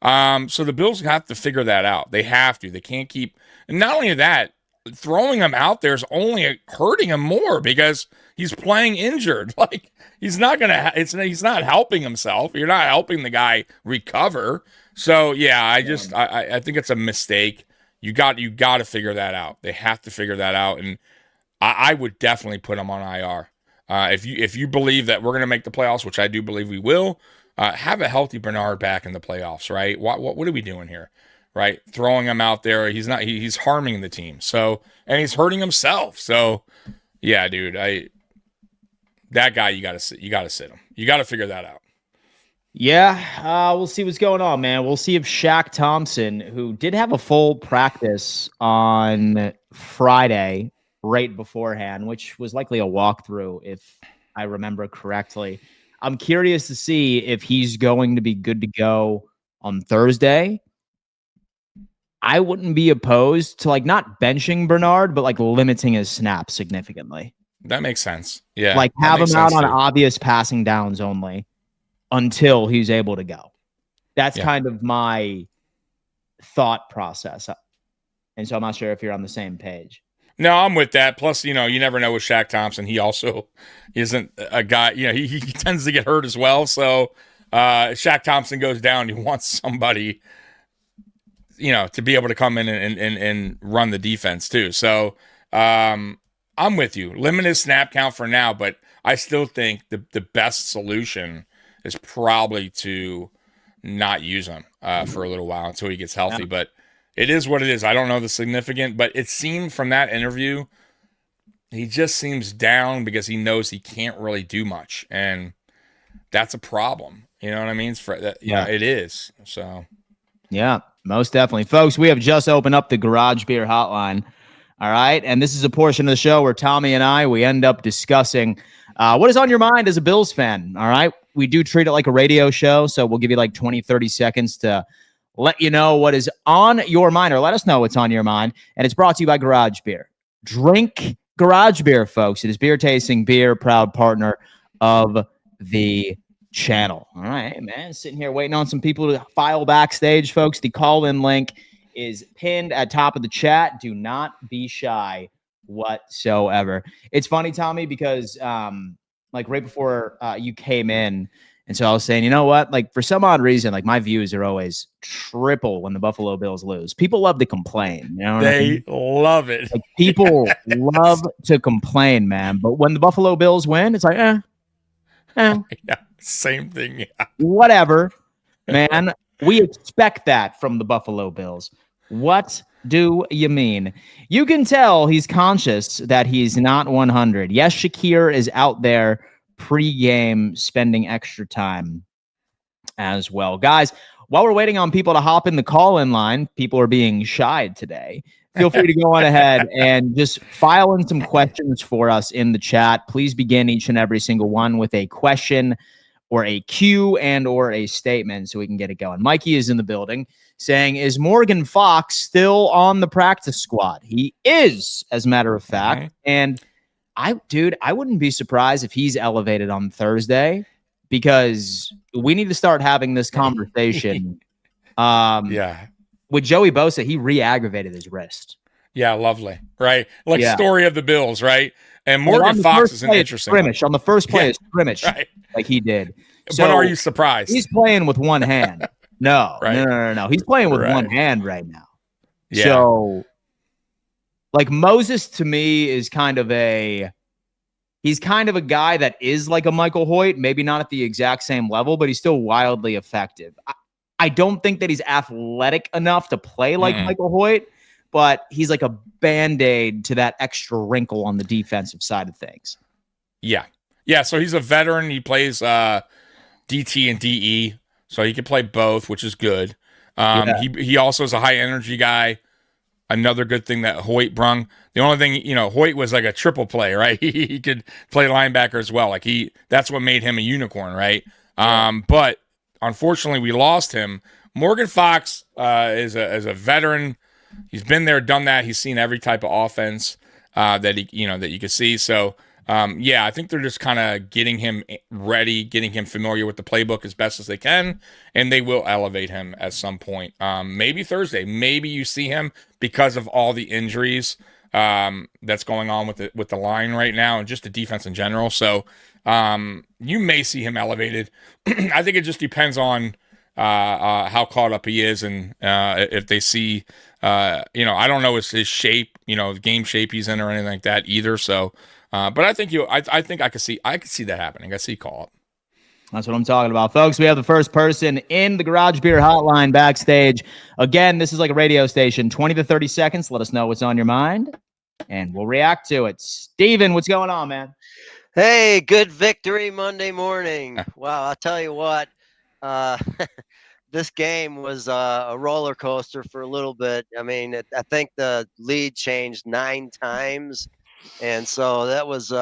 So the Bills have to figure that out. They have to. They can't keep. And not only that, throwing him out there is only hurting him more because he's playing injured. Like, he's not gonna. He's not helping himself. You're not helping the guy recover. So yeah, I think it's a mistake. You got to figure that out. They have to figure that out, and I would definitely put him on IR. If you believe that we're gonna make the playoffs, which I do believe we will, have a healthy Bernard back in the playoffs. Right? What are we doing here? Right, throwing him out there, he's harming the team. So, and he's hurting himself. So, yeah, dude, that guy, you gotta sit him. You gotta figure that out. Yeah, we'll see what's going on, man. We'll see if Shaq Thompson, who did have a full practice on Friday right beforehand, which was likely a walkthrough, if I remember correctly. I'm curious to see if he's going to be good to go on Thursday. I wouldn't be opposed to, like, not benching Bernard, but like limiting his snaps significantly. That makes sense. Yeah. Like, have him out on obvious passing downs only until he's able to go. That's kind of my thought process. And so I'm not sure if you're on the same page. No, I'm with that. Plus, you know, you never know with Shaq Thompson. He also isn't a guy, you know, he tends to get hurt as well. So Shaq Thompson goes down, he wants somebody, you know, to be able to come in and run the defense too. So I'm with you. Limit his snap count for now, but I still think the best solution is probably to not use him for a little while until he gets healthy. Yeah. But it is what it is. I don't know the significant, but it seemed from that interview, he just seems down because he knows he can't really do much. And that's a problem. You know what I mean? It's for that, you know, it is. So, yeah. Most definitely. Folks, we have just opened up the Garage Beer Hotline. All right. And this is a portion of the show where Tommy and we end up discussing what is on your mind as a Bills fan. All right. we do treat it like a radio show, so we'll give you like 20, 30 seconds to let you know what is on your mind, or let us know what's on your mind. And it's brought to you by Garage Beer. Drink Garage Beer, folks. It is beer tasting beer, proud partner of the channel. All right, man. Sitting here waiting on some people to file backstage, folks. The call-in link is pinned at top of the chat. Do not be shy whatsoever. It's funny, Tommy, because like right before you came in, and so I was saying, you know what? Like for some odd reason, like my views are always triple when the Buffalo Bills lose. People love to complain. You know what I mean? Love it. Like people love to complain, man. But when the Buffalo Bills win, it's like, Yeah, same thing. Yeah. Whatever, man. We expect that from the Buffalo Bills. What do you mean? You can tell he's conscious that he's not 100. Yes, Shakir is out there pre-game spending extra time as well. Guys, while we're waiting on people to hop in the call-in line, people are being shy today. Feel free to go on ahead and just file in some questions for us in the chat. Please begin each and every single one with a question or a cue and or a statement so we can get it going. Mikey is in the building saying, is Morgan Fox still on the practice squad? He is, as a matter of fact. And I wouldn't be surprised if he's elevated on Thursday, because we need to start having this conversation. With Joey Bosa, he re-aggravated his wrist. Yeah, lovely. Right? Like story of the Bills, right? And Morgan Fox is an interesting scrimmage. On the first play of scrimmage, right, like he did. So, but are you surprised? He's playing with one hand. No, right? No. He's playing with one hand right now. Yeah. So, like Moses to me is he's kind of a guy that is like a Michael Hoyt, maybe not at the exact same level, but he's still wildly effective. I don't think that he's athletic enough to play like Michael Hoyt, but he's like a Band-Aid to that extra wrinkle on the defensive side of things. Yeah. Yeah, so he's a veteran. He plays DT and DE, so he can play both, which is good. He also is a high-energy guy. Another good thing that Hoyt brung. The only thing, Hoyt was like a triple play, right? He could play linebacker as well. Like that's what made him a unicorn, right? But unfortunately, we lost him. Morgan Fox is a veteran. He's been there, done that. He's seen every type of offense that you can see. So I think they're just kind of getting him ready, getting him familiar with the playbook as best as they can, and they will elevate him at some point. Maybe Thursday. Maybe you see him because of all the injuries that's going on with the line right now and just the defense in general. So you may see him elevated. I think it just depends on how caught up he is, and if they see, I don't know his shape, the game shape he's in or anything like that either. So, but I think I could see that happening. I see call up. That's what I'm talking about, folks. We have the first person in the Garage Beer Hotline backstage. Again, this is like a radio station. 20 to 30 seconds. Let us know what's on your mind, and we'll react to it. Steven, what's going on, man? Hey, good victory Monday morning. Wow, I'll tell you what. This game was a roller coaster for a little bit. I mean, I think the lead changed 9 times, and so that was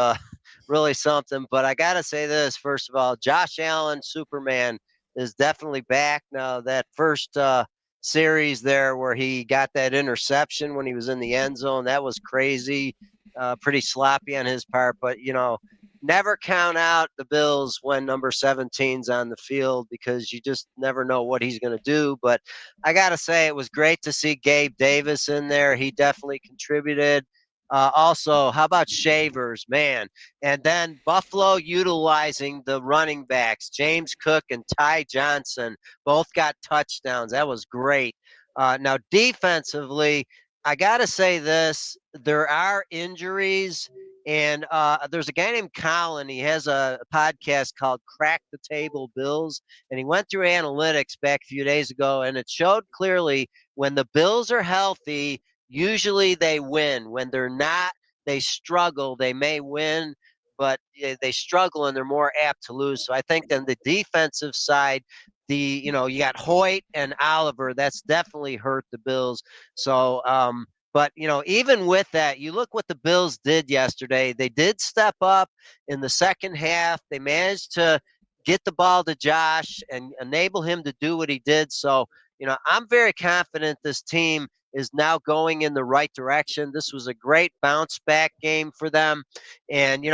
really something. But I got to say this, first of all, Josh Allen, Superman, is definitely back now. That first series there where he got that interception when he was in the end zone, that was crazy, pretty sloppy on his part. But, never count out the Bills when number 17's on the field, because you just never know what he's going to do. But I got to say, it was great to see Gabe Davis in there. He definitely contributed. Also, how about Shavers, man? And then Buffalo utilizing the running backs, James Cook and Ty Johnson, both got touchdowns. That was great. Now, defensively, I got to say this, there are injuries. And there's a guy named Colin. He has a podcast called Crack the Table Bills. And he went through analytics back a few days ago, and it showed clearly when the Bills are healthy, usually they win. When they're not, they struggle. They may win, but they struggle and they're more apt to lose. So I think then the defensive side, you got Hoyt and Oliver. That's definitely hurt the Bills. So, but, even with that, you look what the Bills did yesterday. They did step up in the second half. They managed to get the ball to Josh and enable him to do what he did. So, I'm very confident this team is now going in the right direction. This was a great bounce back game for them. And,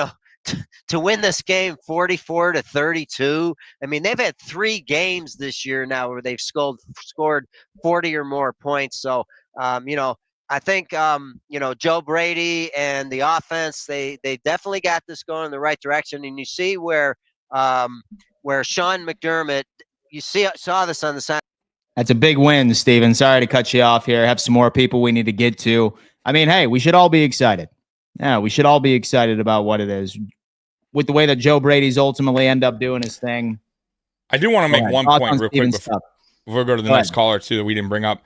to win this game 44-32, I mean, they've had 3 games this year now where they've scored 40 or more points. So, I think, Joe Brady and the offense, they definitely got this going in the right direction. And you see where Sean McDermott, saw this on the side. That's a big win, Steven. Sorry to cut you off here. I have some more people we need to get to. I mean, hey, we should all be excited. Yeah, we should all be excited about what it is. With the way that Joe Brady's ultimately end up doing his thing. I do want to make one point real quick before we go to the next caller too that we didn't bring up.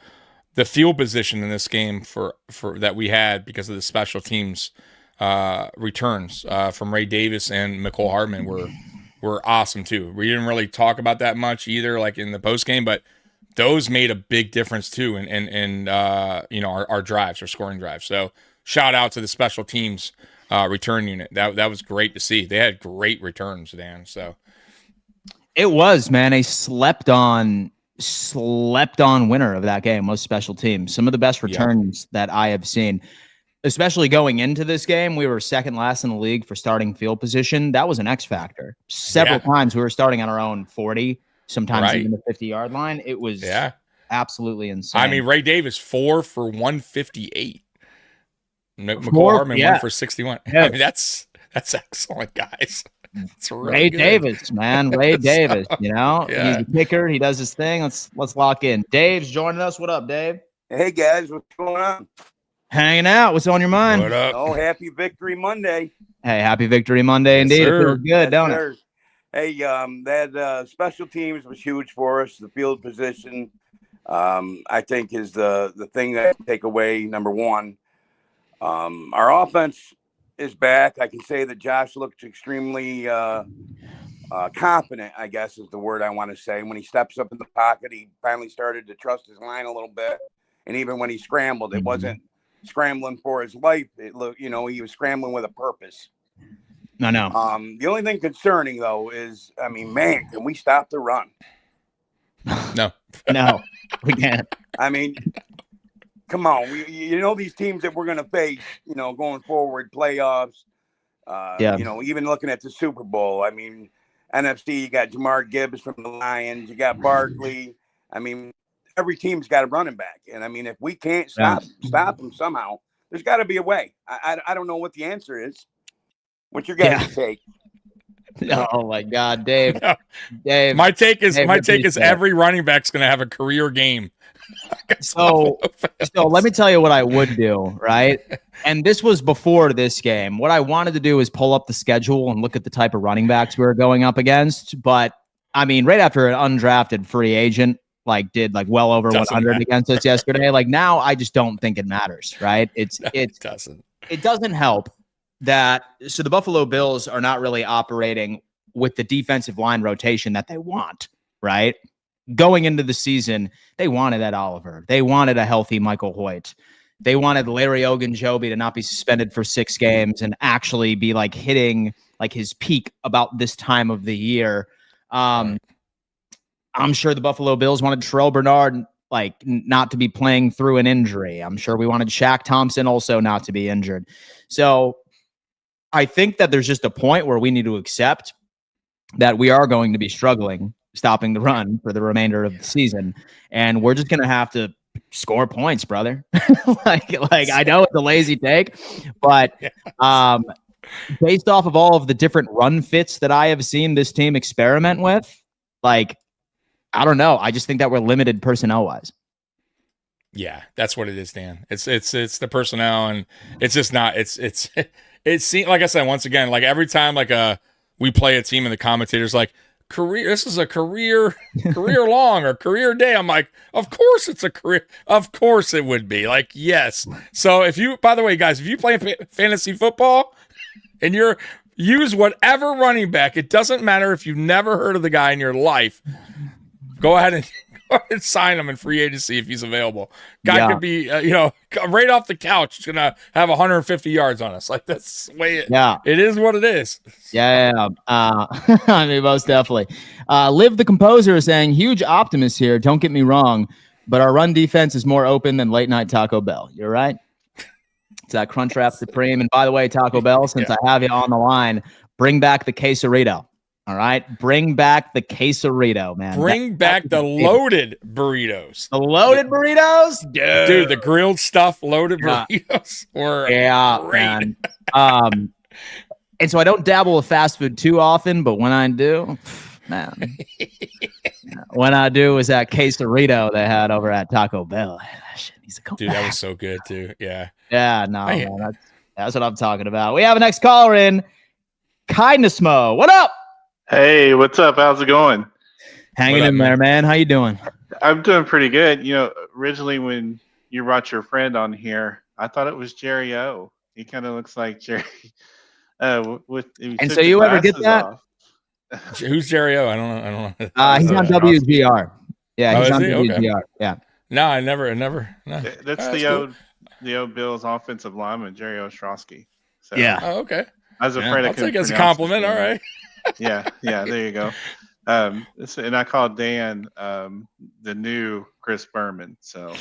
The field position in this game for that we had because of the special teams returns from Ray Davis and McCole Hardman were awesome too. We didn't really talk about that much either, like in the post game, but those made a big difference too in our drives, our scoring drives. So shout out to the special teams return unit. That was great to see. They had great returns, Dan. So it was, man, a slept on winner of that game was special teams. Some of the best returns that I have seen, especially going into this game. We were second last in the league for starting field position. That was an X factor. Several times we were starting on our own 40, sometimes even the 50-yard line. It was absolutely insane. I mean, Ray Davis 4 for 158. McCole Hardman 1 for 61. Yeah. I mean, that's excellent, guys. Really Ray good. Davis, man. Ray Davis, he's a kicker. He does his thing. Let's lock in. Dave's joining us. What up, Dave? Hey, guys. What's going on? Hanging out. What's on your mind? What up? Oh, happy Victory Monday. Hey, happy Victory Monday indeed. Sir. It feels good, don't it? Hey, that special teams was huge for us. The field position, I think, is the thing that I take away, number one. Our offense is back. I can say that Josh looked extremely confident, I guess is the word I want to say. When he steps up in the pocket, he finally started to trust his line a little bit. And even when he scrambled, it wasn't scrambling for his life. It looked, he was scrambling with a purpose. I know. The only thing concerning, though, is, I mean, man, can we stop the run? No, we can't. I mean, come on. These teams that we're going to face, going forward, playoffs, even looking at the Super Bowl. I mean, NFC, you got Jamar Gibbs from the Lions. You got Barkley. I mean, every team's got a running back. And, I mean, if we can't stop them somehow, there's got to be a way. I don't know what the answer is. What's your guys' take? Oh my God, Dave! Dave, my take is every running back's going to have a career game. So let me tell you what I would do, right? And this was before this game. What I wanted to do is pull up the schedule and look at the type of running backs we were going up against. But I mean, right after an undrafted free agent did well over 100 against us yesterday, now I just don't think it matters, right? It doesn't help. So the Buffalo Bills are not really operating with the defensive line rotation that they want, right? Going into the season, they wanted Ed Oliver. They wanted a healthy Michael Hoyt. They wanted Larry Ogunjobi to not be suspended for 6 games and actually be hitting his peak about this time of the year. I'm sure the Buffalo Bills wanted Terrell Bernard not to be playing through an injury. I'm sure we wanted Shaq Thompson also not to be injured. So I think that there's just a point where we need to accept that we are going to be struggling stopping the run for the remainder of the season. And we're just going to have to score points, brother. I know it's a lazy take, but based off of all of the different run fits that I have seen this team experiment with, I don't know. I just think that we're limited personnel wise. Yeah, that's what it is, Dan. It's the personnel, and it's just not. It seems like I said once again. Every time we play a team, and the commentators career. This is a career long or career day. I'm like, of course it's a career. Of course it would be. Yes. So by the way, guys, if you play fantasy football and use whatever running back, it doesn't matter if you've never heard of the guy in your life. Go ahead and sign him in free agency if he's available. Guy could be, right off the couch, he's gonna have 150 yards on us. Like that's the way it is what it is. Yeah. I mean, most definitely. Liv the Composer is saying, huge optimist here. Don't get me wrong, but our run defense is more open than late night Taco Bell. You're right. It's that Crunchwrap Supreme. And by the way, Taco Bell, since I have you on the line, bring back the quesarito. All right, bring back the quesarito, man. Bring back the loaded burritos. The loaded burritos, dude. The grilled stuff, loaded burritos. Man. And so I don't dabble with fast food too often, but when I do, man, when I do is that quesarito they had over at Taco Bell. That shit needs to come back. That was so good too. Yeah. Yeah, no, man, that's what I'm talking about. We have a next caller in. Kindness Mo. What up? Hey, what's up? How's it going? Hanging in there, man. How you doing? I'm doing pretty good. Originally when you brought your friend on here, I thought it was Jerry O. He kind of looks like Jerry. And so you ever get that? Who's Jerry O? I don't know. He's on WGR. Yeah, he's on WGR. Okay. Yeah. No, I never. No. That's the old Bills offensive lineman, Jerry Ostrowski. So, yeah. Oh, okay. I was afraid I'll take it as a compliment. All right. Yeah, there you go. And I called Dan the new Chris Berman. So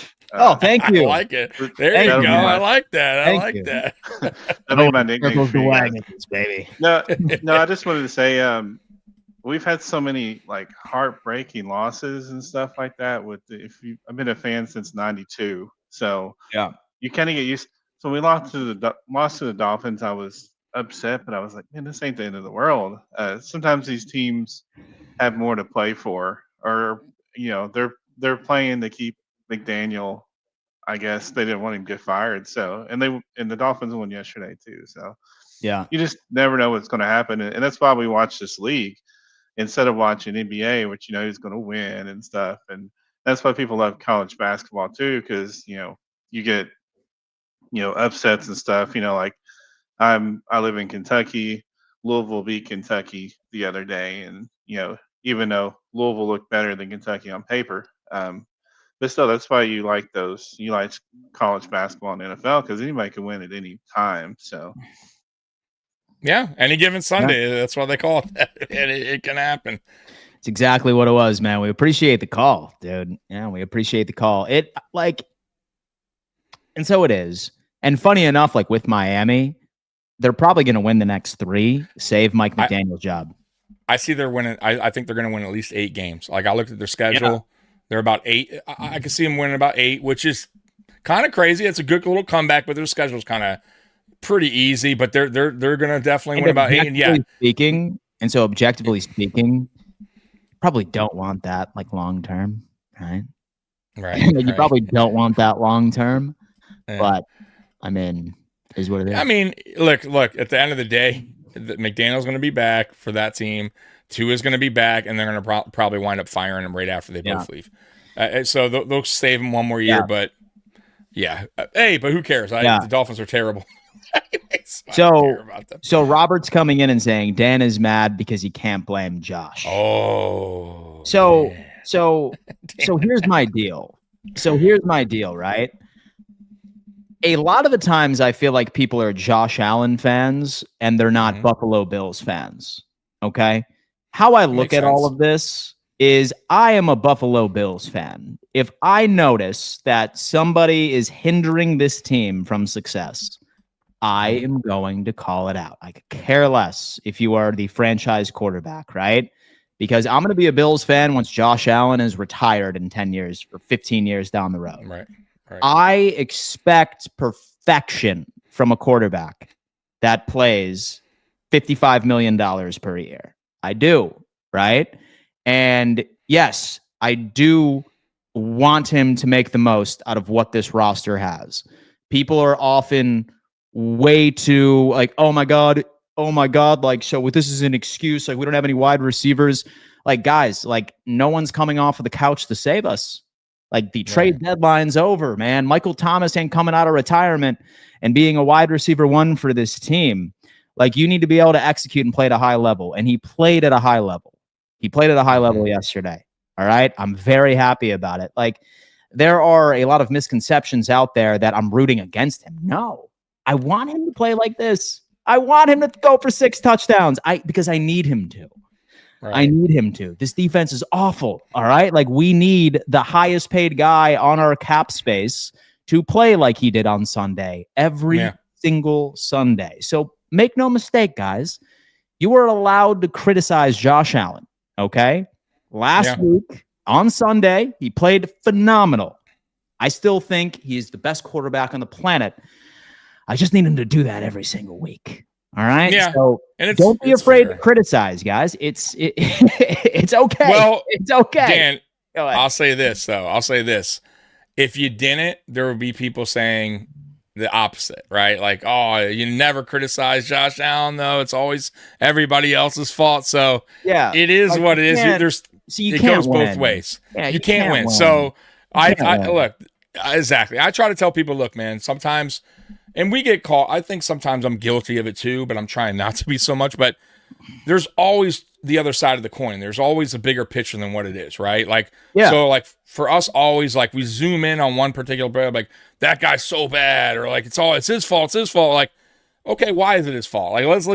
thank you. I like it. There you go. I like that. I like that. That'll be my nickname for you guys. Baby. No, I just wanted to say we've had so many like heartbreaking losses and stuff like that. I've been a fan since '92, so you kind of get used. So when we lost to the Dolphins, I was upset, but I was like, man, this ain't the end of the world. Sometimes these teams have more to play for, or they're playing to keep McDaniel. I guess they didn't want him to get fired. So and the Dolphins won yesterday too. So you just never know what's going to happen, and that's why we watch this league instead of watching NBA, which who's going to win and stuff. And that's why people love college basketball too, because you get upsets and stuff. Like I live in Kentucky. Louisville beat Kentucky the other day, and even though Louisville looked better than Kentucky on paper, but still, that's why you like those. You like college basketball and NFL because anybody can win at any time. So, yeah, any given Sunday, that's why they call it that. And it can happen. It's exactly what it was, man. We appreciate the call, dude. Yeah, we appreciate the call. And so it is. And funny enough, like with Miami, they're probably going to win the next 3, save Mike McDaniel's job. I see they're winning. I think they're going to win at least 8 games. Like I looked at their schedule. Yeah. They're about 8. I can see them winning about 8, which is kind of crazy. It's a good little comeback, but their schedule's kind of pretty easy. But they're going to definitely win about 8. And so objectively speaking, probably don't want that like long term, right? Right. You probably don't want that long term, but I mean. Is what it is. I mean, look, at the end of the day, McDaniel's going to be back for that team. Tua's going to be back, and they're going to probably wind up firing him right after they both leave. So they'll save him one more year, but but who cares? The Dolphins are terrible. So Robert's coming in and saying Dan is mad because he can't blame Josh. Oh. So here's my deal. Right? A lot of the times I feel like people are Josh Allen fans and they're not Buffalo Bills fans. Okay. How I look at all of this is I am a Buffalo Bills fan. If I notice that somebody is hindering this team from success, I am going to call it out. I could care less if you are the franchise quarterback, right? Because I'm going to be a Bills fan once Josh Allen is retired in 10 years or 15 years down the road. Right. I expect perfection from a quarterback that plays $55 million per year. I do, right? And yes, I do want him to make the most out of what this roster has. People are often way too like, oh my God, like, so this is an excuse. Like, we don't have any wide receivers. Like, guys, like, no one's coming off of the couch to save us. Like, the trade deadline's over, man. Michael Thomas ain't coming out of retirement and being a wide receiver 1 for this team. Like, you need to be able to execute and play at a high level. And he played at a high level. He played at a high level yesterday. All right. I'm very happy about it. Like, there are a lot of misconceptions out there that I'm rooting against him. No, I want him to play like this. I want him to go for 6 touchdowns. Because I need him to. Right. I need him to. This defense is awful. All right. Like, we need the highest paid guy on our cap space to play like he did on Sunday, every single Sunday. So make no mistake, guys. You were allowed to criticize Josh Allen. Okay. Last week on Sunday, he played phenomenal. I still think he's the best quarterback on the planet. I just need him to do that every single week. All right. Yeah. So don't be afraid to criticize, guys. It's okay. Well, it's okay. Dan, I'll say this though. I'll say this. If you didn't, there would be people saying the opposite, right? Like, oh, you never criticize Josh Allen, though. It's always everybody else's fault. So it is what it is. It goes both ways. Yeah, you can't win. So I look, exactly. I try to tell people, look, man, sometimes, and we get caught. I think sometimes I'm guilty of it too, but I'm trying not to be so much. But there's always the other side of the coin. There's always a bigger picture than what it is, right? Like, so like for us, always like we zoom in on one particular player, like that guy's so bad, or like it's his fault. It's his fault. Like, okay, why is it his fault? Like, let's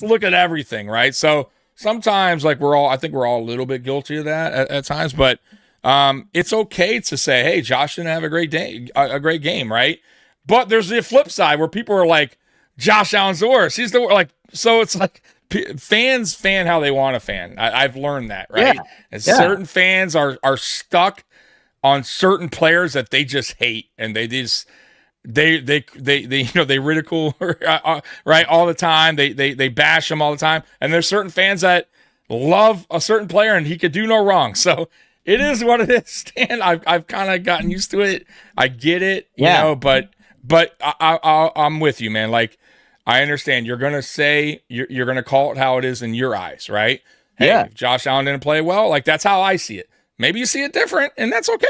look at everything, right? So sometimes like I think we're all a little bit guilty of that at times, but it's okay to say, hey, Josh didn't have a great game, right? But there's the flip side where people are like, Josh Allen's the worst. He's the worst. Like, so it's like fans fan how they want to fan. I've learned that, right? And certain fans are stuck on certain players that they just hate, and they ridicule right all the time. They bash him all the time. And there's certain fans that love a certain player and he could do no wrong. So it is what it is, Stan. I've kind of gotten used to it. I get it, you know, but I'm with you, man. Like, I understand you're going to say, you're going to call it how it is in your eyes, right? Hey, if Josh Allen didn't play well, like that's how I see it. Maybe you see it different, and that's okay.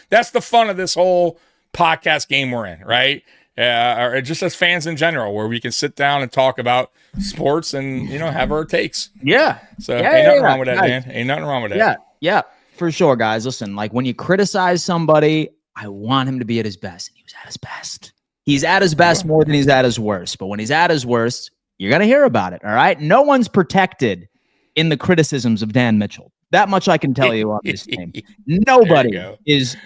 That's the fun of this whole podcast game we're in, right? Or just as fans in general, where we can sit down and talk about sports and, have our takes. Yeah. So ain't nothing wrong with that, man. Ain't nothing wrong with that. Yeah, for sure, guys. Listen, like when you criticize somebody, I want him to be at his best, and he was at his best. He's at his best more than he's at his worst. But when he's at his worst, you're going to hear about it, all right? No one's protected in the criticisms of Dan Mitchell. That much I can tell you on this team. Nobody is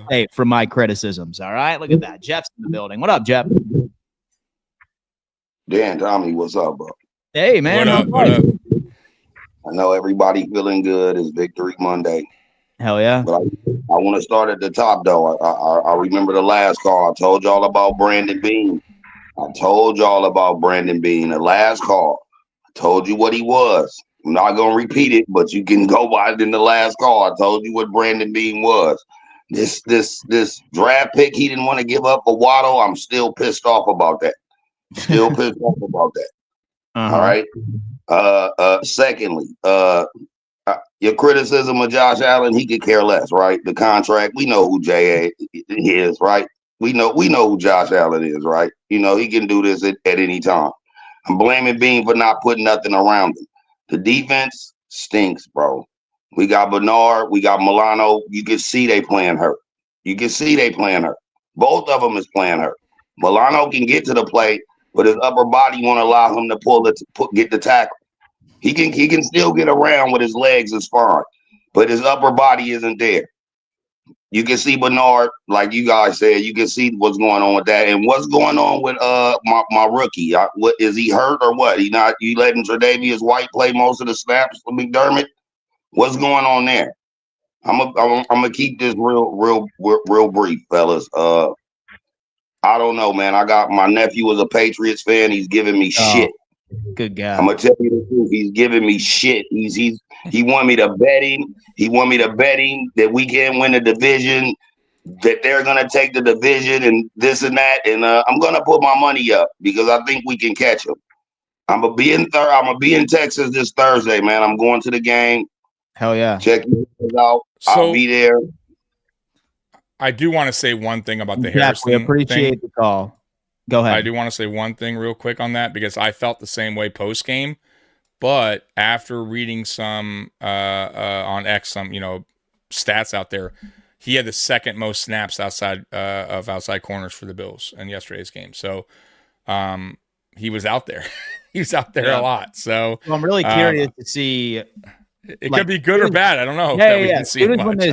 safe from my criticisms, all right? Look at that. Jeff's in the building. What up, Jeff? Dan, Tommy, what's up, bro? Hey, man. What up? I know everybody feeling good. It's Victory Monday. Hell yeah. But I want to start at the top, though. I remember the last call. I told y'all about Brandon Beane. The last call. I told you what he was. I'm not going to repeat it, but you can go by it in the last call. I told you what Brandon Beane was. This draft pick he didn't want to give up for Waddle, I'm still pissed off about that. All right? Secondly, your criticism of Josh Allen, he could care less, right? The contract, we know who J.A. is, right? We know who Josh Allen is, right? He can do this at any time. I'm blaming Beane for not putting nothing around him. The defense stinks, bro. We got Bernard, we got Milano. You can see they playing hurt. Both of them is playing hurt. Milano can get to the plate, but his upper body won't allow him to get the tackle. He can still get around with his legs is fine, but his upper body isn't there. You can see Bernard, like you guys said, you can see what's going on with that. And what's going on with my rookie? What is he hurt or what? You letting Tre'Davious White play most of the snaps for McDermott? What's going on there? I'm gonna keep this real brief, fellas. I don't know, man. My nephew is a Patriots fan. He's giving me shit. Good guy. I'm gonna tell you the truth. He's giving me shit. He want me to bet him. He want me to bet him that we can't win the division, that they're gonna take the division and this and that. And I'm gonna put my money up because I think we can catch him. I'm gonna be in Texas this Thursday, man. I'm going to the game. Hell yeah. Check you out. I'll be there. I do want to say one thing about the Harrison thing. We appreciate the call. Go ahead. I do want to say one thing real quick on that because I felt the same way post game. But after reading some on X, some stats out there, he had the second most snaps outside of outside corners for the Bills in yesterday's game. So he was out there. He was out there a lot. So I'm really curious to see. It could be good or bad. I don't know. We can see it much.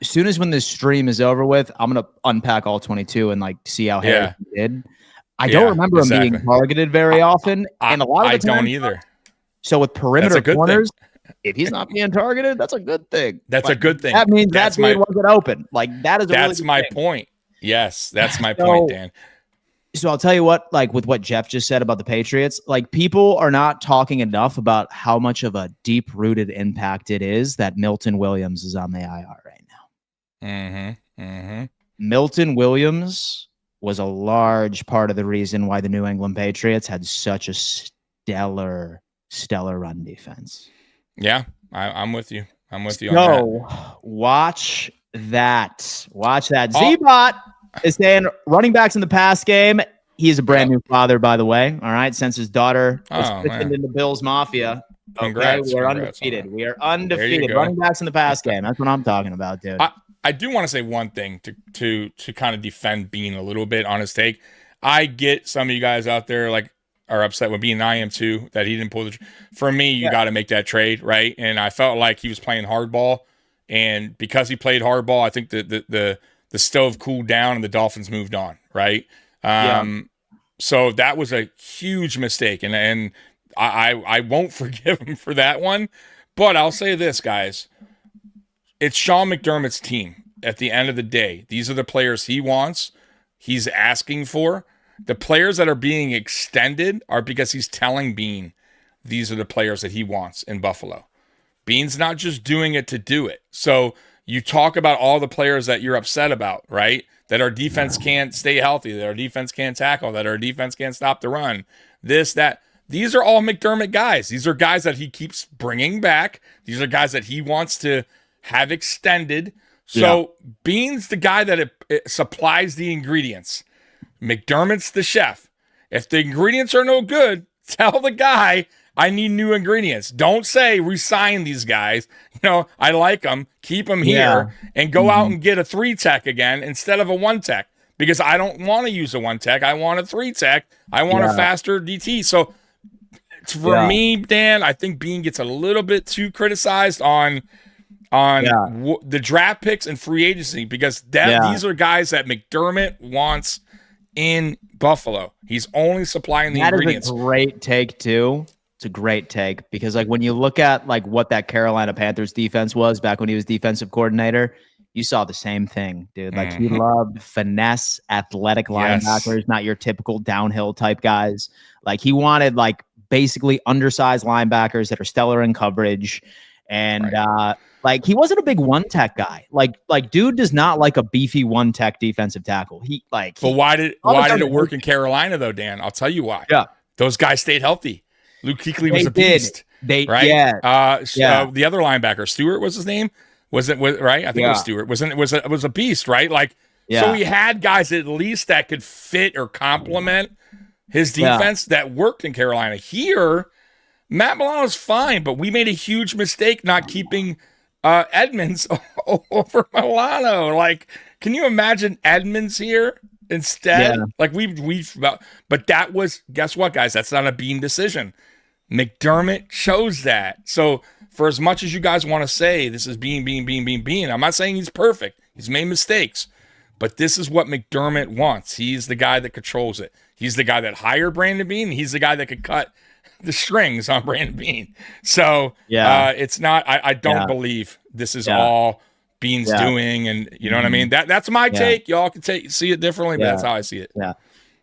As soon as when this stream is over with, I'm gonna unpack all 22 and see how Harry did. I don't remember him being targeted very often, and a lot of the time, I don't either. So with perimeter corners, if he's not being targeted, that's a good thing. That's a good thing. That means that dude wasn't open. That is. That's my point. Yes, that's my point, Dan. So I'll tell you what, with what Jeff just said about the Patriots, people are not talking enough about how much of a deep-rooted impact it is that Milton Williams is on the IR right now. Milton Williams was a large part of the reason why the New England Patriots had such a stellar run defense. Yeah, I'm with you. I'm with you on that. Watch that. Z-Bot is saying running backs in the pass game. He is a brand new father, by the way. All right, since his daughter was pitched into Bills Mafia. Congrats. We are undefeated. We are undefeated. Running backs in the pass game. That's what I'm talking about, dude. I do want to say one thing to kind of defend Bean a little bit on his take. I get some of you guys out there are upset with Bean. I am too, that he didn't pull the. For me, you got to make that trade, right? And I felt like he was playing hardball, and because he played hardball, I think the stove cooled down and the Dolphins moved on, right? So that was a huge mistake, and I won't forgive him for that one. But I'll say this, guys. It's Sean McDermott's team. At the end of the day, these are the players he wants, he's asking for. The players that are being extended are because he's telling Bean these are the players that he wants in Buffalo. Bean's not just doing it to do it. So you talk about all the players that you're upset about, right? That our defense can't stay healthy, that our defense can't tackle, that our defense can't stop the run, this, that. These are all McDermott guys. These are guys that he keeps bringing back. These are guys that he wants to have extended. So Bean's the guy that it supplies the ingredients. McDermott's the chef. If the ingredients are no good, tell the guy I need new ingredients. Don't say resign these guys. I like them. Keep them here and go out and get a 3-tech again instead of a 1-tech, because I don't want to use a 1-tech. I want a 3-tech. I want a faster DT. So for me, Dan, I think Bean gets a little bit too criticized on the draft picks and free agency, because these are guys that McDermott wants in Buffalo. He's only supplying the ingredients. That is a great take too. It's a great take, because when you look at what that Carolina Panthers defense was back when he was defensive coordinator, you saw the same thing, dude. He loved finesse, athletic linebackers, not your typical downhill type guys. He wanted basically undersized linebackers that are stellar in coverage. And he wasn't a big 1-tech guy. Dude does not like a beefy 1-tech defensive tackle. But why did it work in Carolina though, Dan? I'll tell you why. Yeah, those guys stayed healthy. Luke Kuechly was a beast. The other linebacker, Stewart was his name. Was it right? I think it was Stewart. It was a beast, right? So he had guys at least that could fit or complement his defense that worked in Carolina. Here, Matt Milano's fine, but we made a huge mistake not keeping Edmonds over Milano. Can you imagine Edmonds here instead? But that was, guess what, guys? That's not a Bean decision. McDermott chose that. So for as much as you guys want to say this is Bean, I'm not saying he's perfect. He's made mistakes. But this is what McDermott wants. He's the guy that controls it. He's the guy that hired Brandon Bean. He's the guy that could cut the strings on Brandon Bean. So it's not, I don't believe this is all Bean's doing. And you know what I mean? That's my take. Y'all can see it differently, but that's how I see it. Yeah.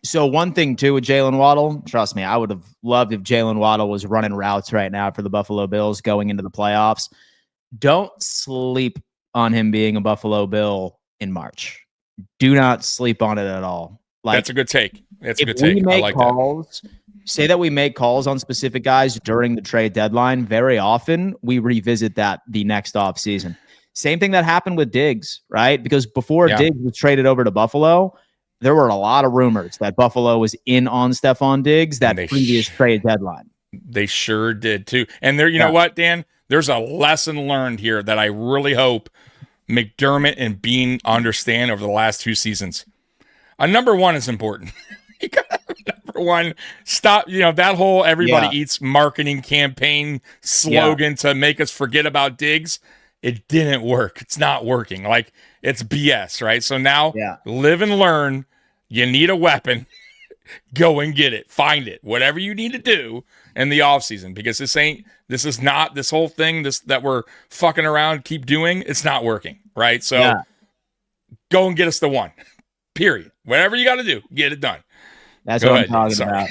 So one thing too with Jalen Waddle, trust me, I would have loved if Jalen Waddle was running routes right now for the Buffalo Bills going into the playoffs. Don't sleep on him being a Buffalo Bill in March. Do not sleep on it at all. That's a good take. That's a good take. I like that. Say that we make calls on specific guys during the trade deadline. Very often we revisit that the next offseason. Same thing that happened with Diggs, right? Because before Diggs was traded over to Buffalo, there were a lot of rumors that Buffalo was in on Stephon Diggs that previous trade deadline. They sure did too. And there, you know what, Dan? There's a lesson learned here that I really hope McDermott and Bean understand over the last 2 seasons. Number one is important. You gotta number one, stop, that whole everybody eats marketing campaign slogan to make us forget about Diggs. It didn't work. It's not working. Like, it's BS, right? So now live and learn. You need a weapon. Go and get it. Find it. Whatever you need to do in the offseason, because this whole thing that we're fucking around, keep doing, it's not working, right? So go and get us the one. Period. Whatever you got to do, get it done. That's what I'm talking about.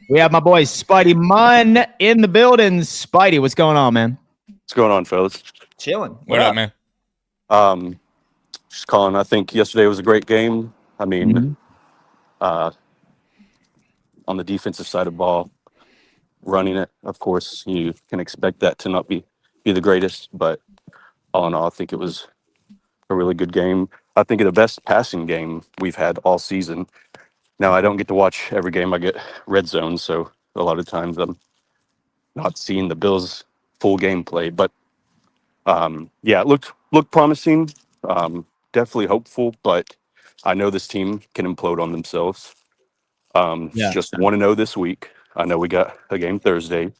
We have my boy Spidey Munn in the building. Spidey, what's going on, man? What's going on, fellas? Chilling. What up, man? Just calling. I think yesterday was a great game. I mean, on the defensive side of the ball, running it, of course, you can expect that to not be the greatest, but all in all, I think it was a really good game. I think the best passing game we've had all season. Now, I don't get to watch every game. I get red zone, so a lot of times I'm not seeing the Bills' full gameplay. But it looked promising. Definitely hopeful, but I know this team can implode on themselves. Just 1-0 this week. I know we got a game Thursday,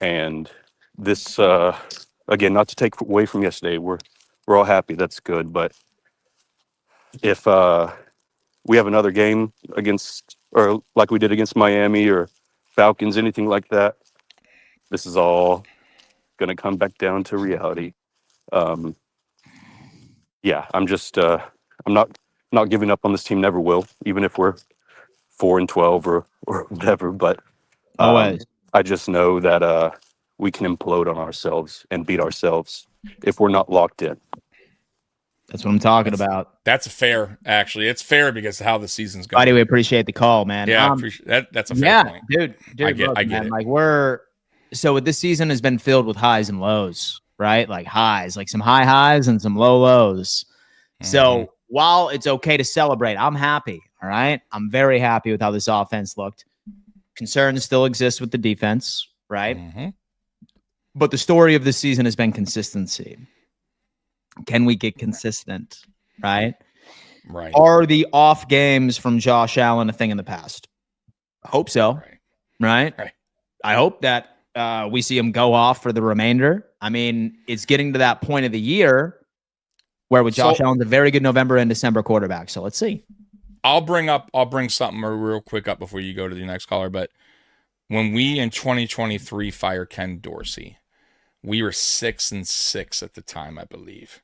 and this again, not to take away from yesterday. We're all happy. That's good, but if we have another game against, or like we did against Miami or Falcons, anything like that, this is all going to come back down to reality. I'm just I'm not giving up on this team. Never will, even if we're 4-12 or whatever. But I just know that we can implode on ourselves and beat ourselves if we're not locked in. That's what I'm talking about. That's fair, actually. It's fair because of how the season's going. By the way, appreciate the call, man. Yeah, I appreciate that. That's a fair point. Dude, I get it. Like, so this season has been filled with highs and lows, right? Like highs, like some high highs and some low lows. So while it's okay to celebrate, I'm happy. All right. I'm very happy with how this offense looked. Concerns still exist with the defense, right? But the story of this season has been consistency. Can we get consistent, right? Right. Are the off games from Josh Allen a thing in the past? I hope so, right? I hope that we see him go off for the remainder. I mean, it's getting to that point of the year where with Josh Allen's a very good November and December quarterback. So let's see. I'll bring something real quick up before you go to the next caller. But when we in 2023 fired Ken Dorsey, we were 6-6 at the time, I believe.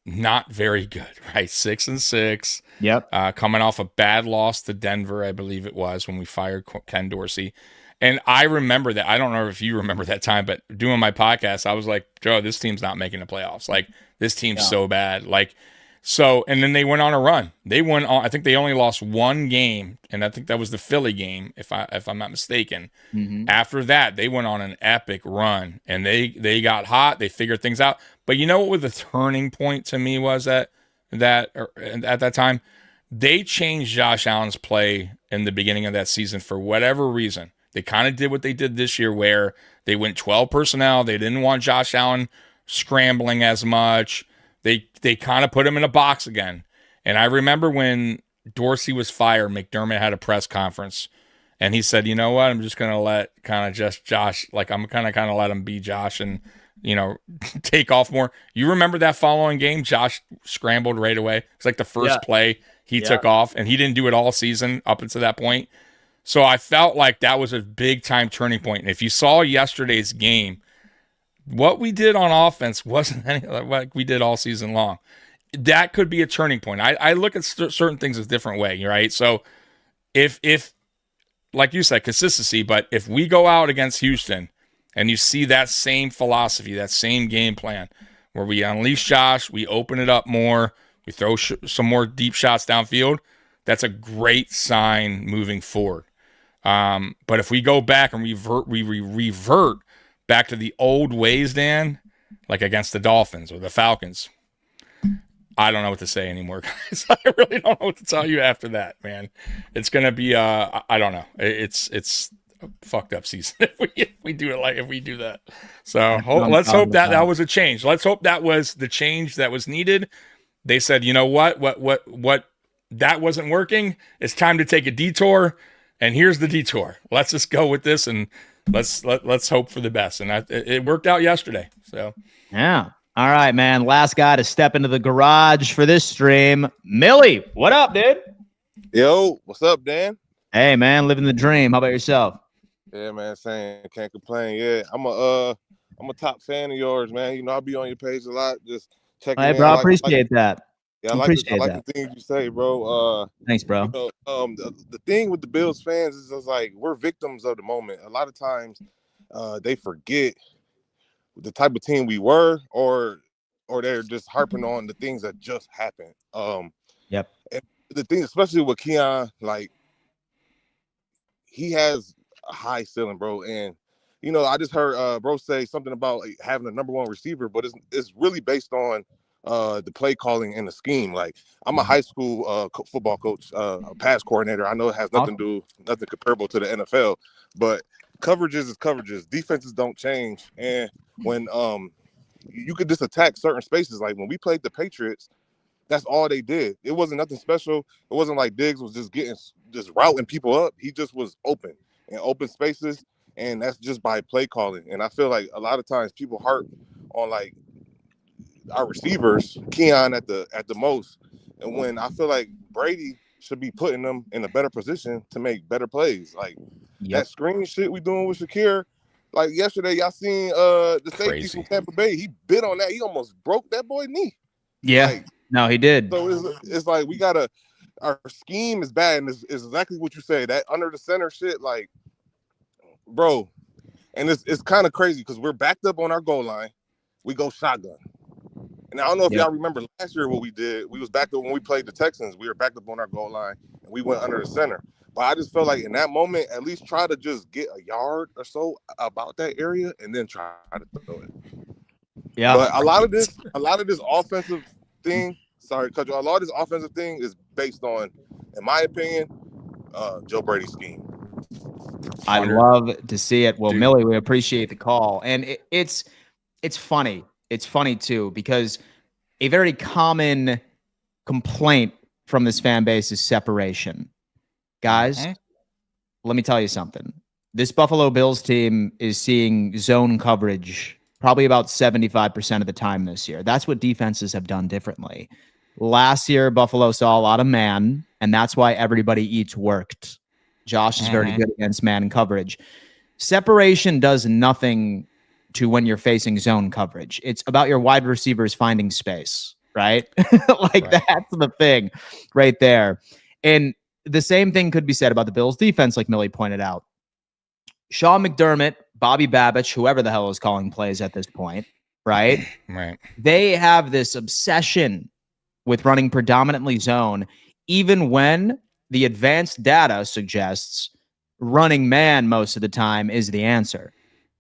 Not very good, right? 6-6. Yep. Coming off a bad loss to Denver, I believe it was, when we fired Ken Dorsey. And I remember that. I don't know if you remember that time, but doing my podcast, I was like, Joe, this team's not making the playoffs. Like, this team's so bad. Like, so, and then they went on a run. They went on, I think they only lost one game, and I think that was the Philly game, if I'm not mistaken. After that, they went on an epic run, and they got hot. They figured things out. But you know what the turning point to me was at that time? They changed Josh Allen's play in the beginning of that season for whatever reason. They kind of did what they did this year, where they went 12 personnel. They didn't want Josh Allen scrambling as much. They kind of put him in a box again. And I remember when Dorsey was fired, McDermott had a press conference, and he said, you know what, I'm just going to let kind of just Josh, like I'm kind of let him be Josh and, take off more. You remember that following game? Josh scrambled right away. It's like the first play he took off, and he didn't do it all season up until that point. So I felt like that was a big time turning point. And if you saw yesterday's game, what we did on offense wasn't anything like we did all season long. That could be a turning point. I look at certain things a different way, right? So if like you said, consistency, but if we go out against Houston and you see that same philosophy, that same game plan, where we unleash Josh, we open it up more, we throw some more deep shots downfield, that's a great sign moving forward. But if we go back and revert back to the old ways, Dan, like against the Dolphins or the Falcons, I don't know what to say anymore, guys. I really don't know what to tell you after that, man. It's going to be, I don't know. It's fucked up season if we do that. So let's hope that was a change. Let's hope that was the change that was needed. They said, you know what that wasn't working. It's time to take a detour, and here's the detour. Let's just go with this, and let's hope for the best. And it worked out yesterday. So yeah. All right, man. Last guy to step into the garage for this stream. Millie, what up, dude? Yo, what's up, Dan? Hey, man, living the dream. How about yourself? Yeah, man, same. Can't complain. Yeah, I'm a top fan of yours, man. You know, I'll be on your page a lot, just checking in. Hey, bro, I appreciate that. Yeah, I like the things you say, bro. Thanks, bro. You know, the thing with the Bills fans is just like we're victims of the moment. A lot of times, they forget the type of team we were, or they're just harping on the things that just happened. Yep. And the thing, especially with Keon, like he has a high ceiling, bro. And you know, I just heard bro say something about like, having a number one receiver, but it's really based on the play calling and the scheme. Like I'm a high school football coach, a pass coordinator. I know it has nothing comparable to the NFL, but coverages is coverages. Defenses don't change. And when you could just attack certain spaces, like when we played the Patriots, that's all they did. It wasn't nothing special. It wasn't like Diggs was just routing people up. He just was open in open spaces, and that's just by play calling. And I feel like a lot of times people harp on like our receivers, Keon at the most, and when I feel like Brady should be putting them in a better position to make better plays. Like that screen shit we doing with Shakir. Like yesterday, y'all seen the safety from Tampa Bay. He bit on that. He almost broke that boy's knee. Yeah. Like, no, he did. So it's like we gotta. Our scheme is bad, and it's exactly what you say. That under the center shit, like, bro, and it's kind of crazy because we're backed up on our goal line. We go shotgun. And I don't know if y'all remember last year what we did. We was backed up when we played the Texans. We were backed up on our goal line, and we went under the center. But I just felt like in that moment, at least try to just get a yard or so about that area, and then try to throw it. Yeah. But a lot of this offensive thing. Sorry, cut you. A lot of this offensive thing is based on, in my opinion, Joe Brady's scheme. I love to see it. Well, Millie, we appreciate the call, and it's funny. It's funny too because a very common complaint from this fan base is separation. Guys, let me tell you something. This Buffalo Bills team is seeing zone coverage probably about 75% of the time this year. That's what defenses have done differently. Last year, Buffalo saw a lot of man, and that's why everybody eats worked. Josh is very good against man coverage. Separation does nothing to when you're facing zone coverage. It's about your wide receivers finding space, right? That's the thing right there. And the same thing could be said about the Bills defense, like Millie pointed out. Sean McDermott, Bobby Babich, whoever the hell is calling plays at this point, right? Right. They have this obsession with running predominantly zone, even when the advanced data suggests running man most of the time is the answer,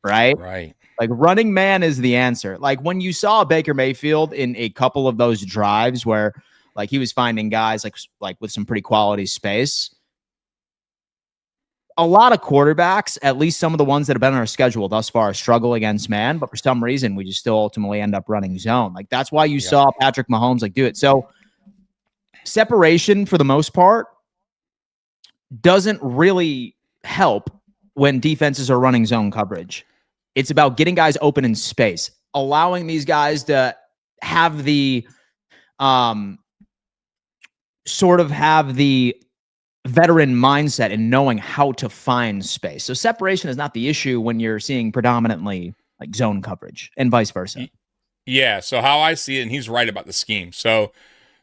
right? Right. Like running man is the answer. Like when you saw Baker Mayfield in a couple of those drives where like he was finding guys like with some pretty quality space. A lot of quarterbacks, at least some of the ones that have been on our schedule thus far, struggle against man, but for some reason we just still ultimately end up running zone. Like that's why you saw Patrick Mahomes like do it. So separation for the most part doesn't really help when defenses are running zone coverage. It's about getting guys open in space, allowing these guys to have the sort of have the veteran mindset and knowing how to find space. So separation is not the issue when you're seeing predominantly like zone coverage and vice versa. Yeah. So how I see it, and he's right about the scheme. So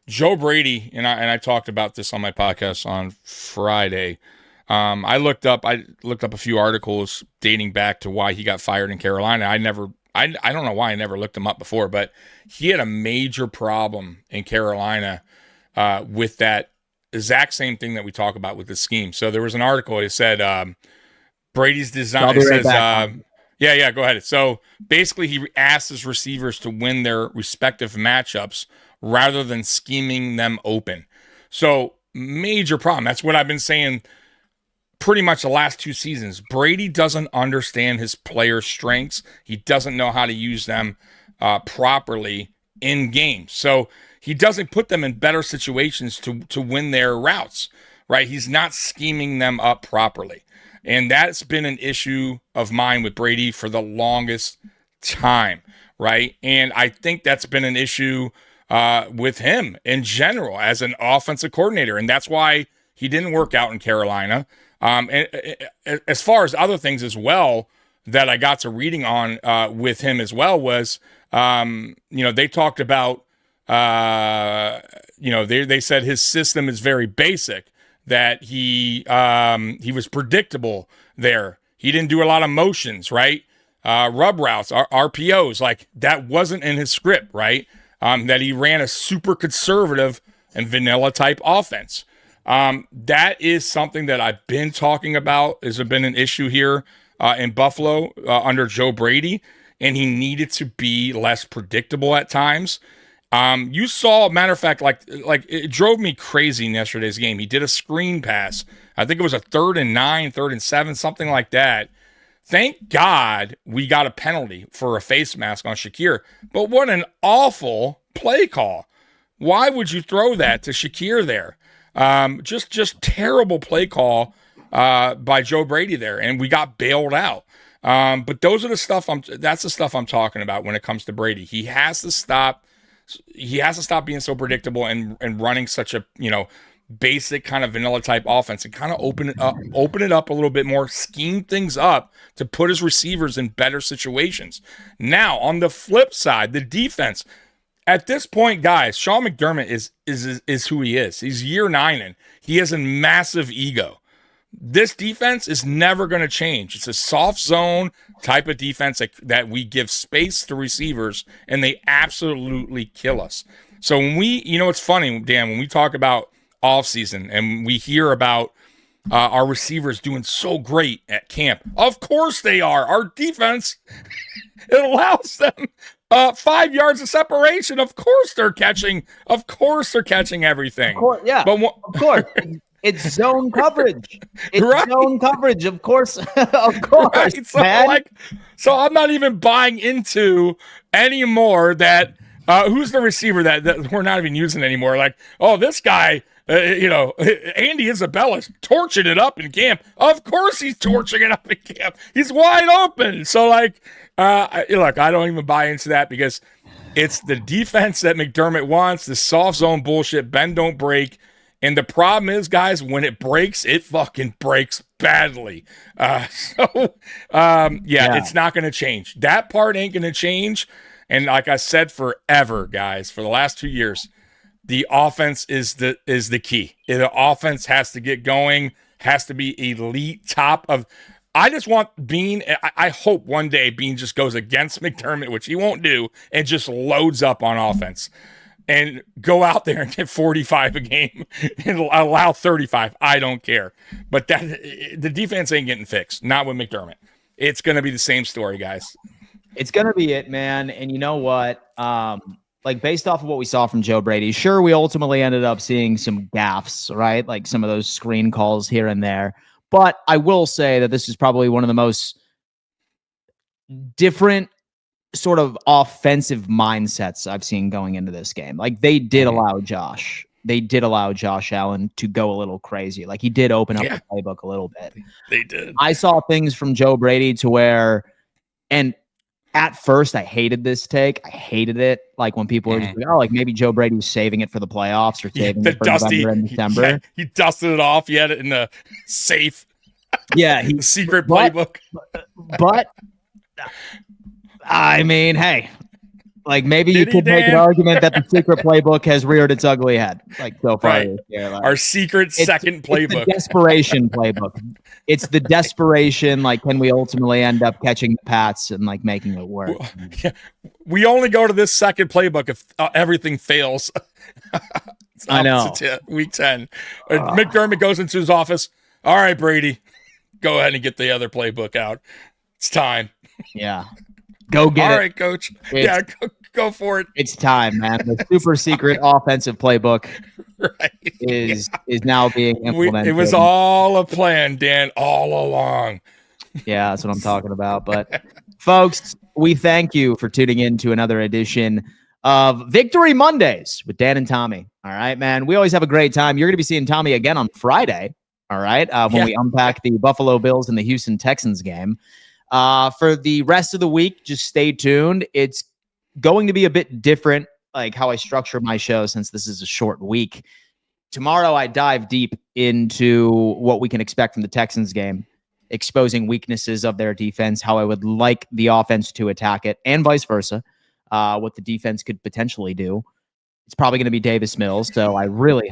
Joe Brady, and I talked about this on my podcast on Friday. I looked up a few articles dating back to why he got fired in Carolina. I don't know why I never looked him up before, but he had a major problem in Carolina with that exact same thing that we talk about with the scheme. So there was an article. It said Brady's design. It says, go ahead. So basically, he asked his receivers to win their respective matchups rather than scheming them open. So major problem. That's what I've been saying pretty much the last 2 seasons, Brady doesn't understand his players' strengths. He doesn't know how to use them properly in games. So he doesn't put them in better situations to win their routes, right? He's not scheming them up properly. And that's been an issue of mine with Brady for the longest time, right? And I think that's been an issue with him in general as an offensive coordinator. And that's why he didn't work out in Carolina. And as far as other things as well that I got to reading on with him as well was, they talked about, they said his system is very basic, that he was predictable there. He didn't do a lot of motions, right? Rub routes, RPOs, like that wasn't in his script, right? That he ran a super conservative and vanilla type offense. That is something that I've been talking about. Has been an issue here in Buffalo under Joe Brady, and he needed to be less predictable at times. You saw, matter of fact, like it drove me crazy in yesterday's game. He did a screen pass. I think it was a 3rd and 9, 3rd and 7, something like that. Thank God we got a penalty for a face mask on Shakir. But what an awful play call. Why would you throw that to Shakir there? Just terrible play call by Joe Brady there, and we got bailed out. But those are that's the stuff I'm talking about when it comes to Brady. He has to stop being so predictable and running such a, basic kind of vanilla type offense and kind of open it up a little bit more, scheme things up to put his receivers in better situations. Now, on the flip side, the defense. At this point, guys, Sean McDermott is who he is. He's year 9 in. He has a massive ego. This defense is never going to change. It's a soft zone type of defense that we give space to receivers, and they absolutely kill us. So when it's funny, Dan, when we talk about offseason and we hear about our receivers doing so great at camp, of course they are. Our defense, it allows them 5 yards of separation. Of course they're catching. Of course they're catching everything. Of course, yeah. But of course. It's zone coverage. It's right. Zone coverage, of course. Of course. Right. So I'm not even buying into anymore that who's the receiver that we're not even using anymore. Like, oh, this guy, Andy Isabella's torching it up in camp. Of course he's torching it up in camp. He's wide open. So, look, I don't even buy into that because it's the defense that McDermott wants, the soft zone bullshit, bend, don't break. And the problem is, guys, when it breaks, it fucking breaks badly. It's not going to change. That part ain't going to change. And like I said forever, guys, for the last 2 years, the offense is the key. The offense has to get going, has to be elite top of. I just want Bean. I hope one day Bean just goes against McDermott, which he won't do, and just loads up on offense. And go out there and get 45 a game and allow 35. I don't care. But the defense ain't getting fixed. Not with McDermott. It's going to be the same story, guys. It's going to be it, man. And you know what? Based off of what we saw from Joe Brady, sure, we ultimately ended up seeing some gaffes, right? Like some of those screen calls here and there. But I will say that this is probably one of the most different sort of offensive mindsets I've seen going into this game. Like they did allow Josh Allen to go a little crazy. Like he did open up the playbook a little bit. They did. I saw things from Joe Brady to where, and at first I hated this take. I hated it. Like when people were just like, maybe Joe Brady was saving it for the playoffs or saving it for November and December. He dusted it off. He had it in the safe. Yeah. The secret playbook. But I mean, hey, like maybe you could make an argument that the secret playbook has reared its ugly head. Like so far, right. Our secret second playbook, it's the desperation playbook. It's the desperation. Like, can we ultimately end up catching the Pats and like making it work? We only go to this second playbook if everything fails. I know. Week 10, McDermott goes into his office. All right, Brady, go ahead and get the other playbook out. It's time. Yeah. Go get it. All right, coach. Go for it. It's time, man. The super secret offensive playbook is now being implemented. It was all a plan, Dan, all along. Yeah, that's what I'm talking about. But folks, we thank you for tuning in to another edition of Victory Mondays with Dan and Tommy. All right, man. We always have a great time. You're going to be seeing Tommy again on Friday. All right, when we unpack the Buffalo Bills and the Houston Texans game. For the rest of the week, just stay tuned. It's going to be a bit different, like how I structure my show, since this is a short week. Tomorrow, I dive deep into what we can expect from the Texans game, exposing weaknesses of their defense, how I would like the offense to attack it, and vice versa, what the defense could potentially do. It's probably going to be Davis Mills, so I really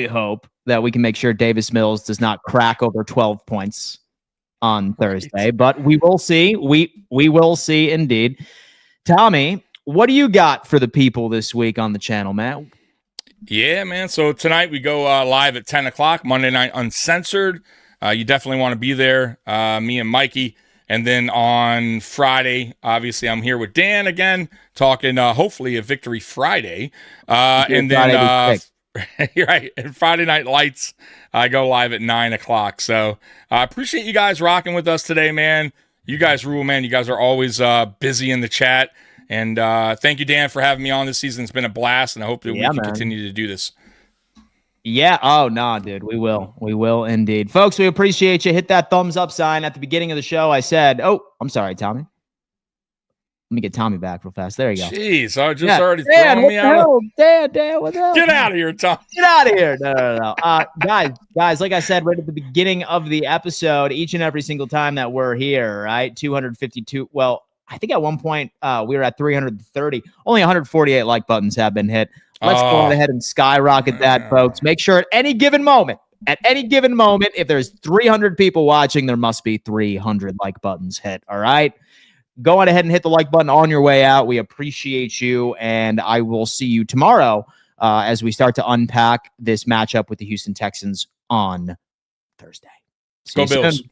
hope that we can make sure Davis Mills does not crack over 12 points on Thursday, but we will see. We will see indeed. Tommy, what do you got for the people this week on the channel, man? Yeah, man. So tonight we go live at 10 o'clock, Monday Night Uncensored. You definitely want to be there, me and Mikey. And then on Friday, obviously, I'm here with Dan again, talking hopefully a Victory Friday. And then you're right. And Friday Night Lights, I go live at 9 o'clock. So I appreciate you guys rocking with us today, man. You guys rule, man. You guys are always busy in the chat. And thank you, Dan, for having me on this season. It's been a blast, and I hope that we can continue to do this. Yeah. Oh, no, dude. We will. We will indeed. Folks, we appreciate you. Hit that thumbs up sign. At the beginning of the show, I said, I'm sorry, Tommy. Let me get Tommy back real fast. There you go. Jeez, I just already throwing me out. Dan, what the hell? Get out of here, Tom. Get out of here. No. Guys, like I said right at the beginning of the episode, each and every single time that we're here, right? 252. Well, I think at one point we were at 330. Only 148 like buttons have been hit. Let's go on ahead and skyrocket that, folks. Make sure at any given moment, if there's 300 people watching, there must be 300 like buttons hit. All right? Go on ahead and hit the like button on your way out. We appreciate you, and I will see you tomorrow as we start to unpack this matchup with the Houston Texans on Thursday. Go Bills.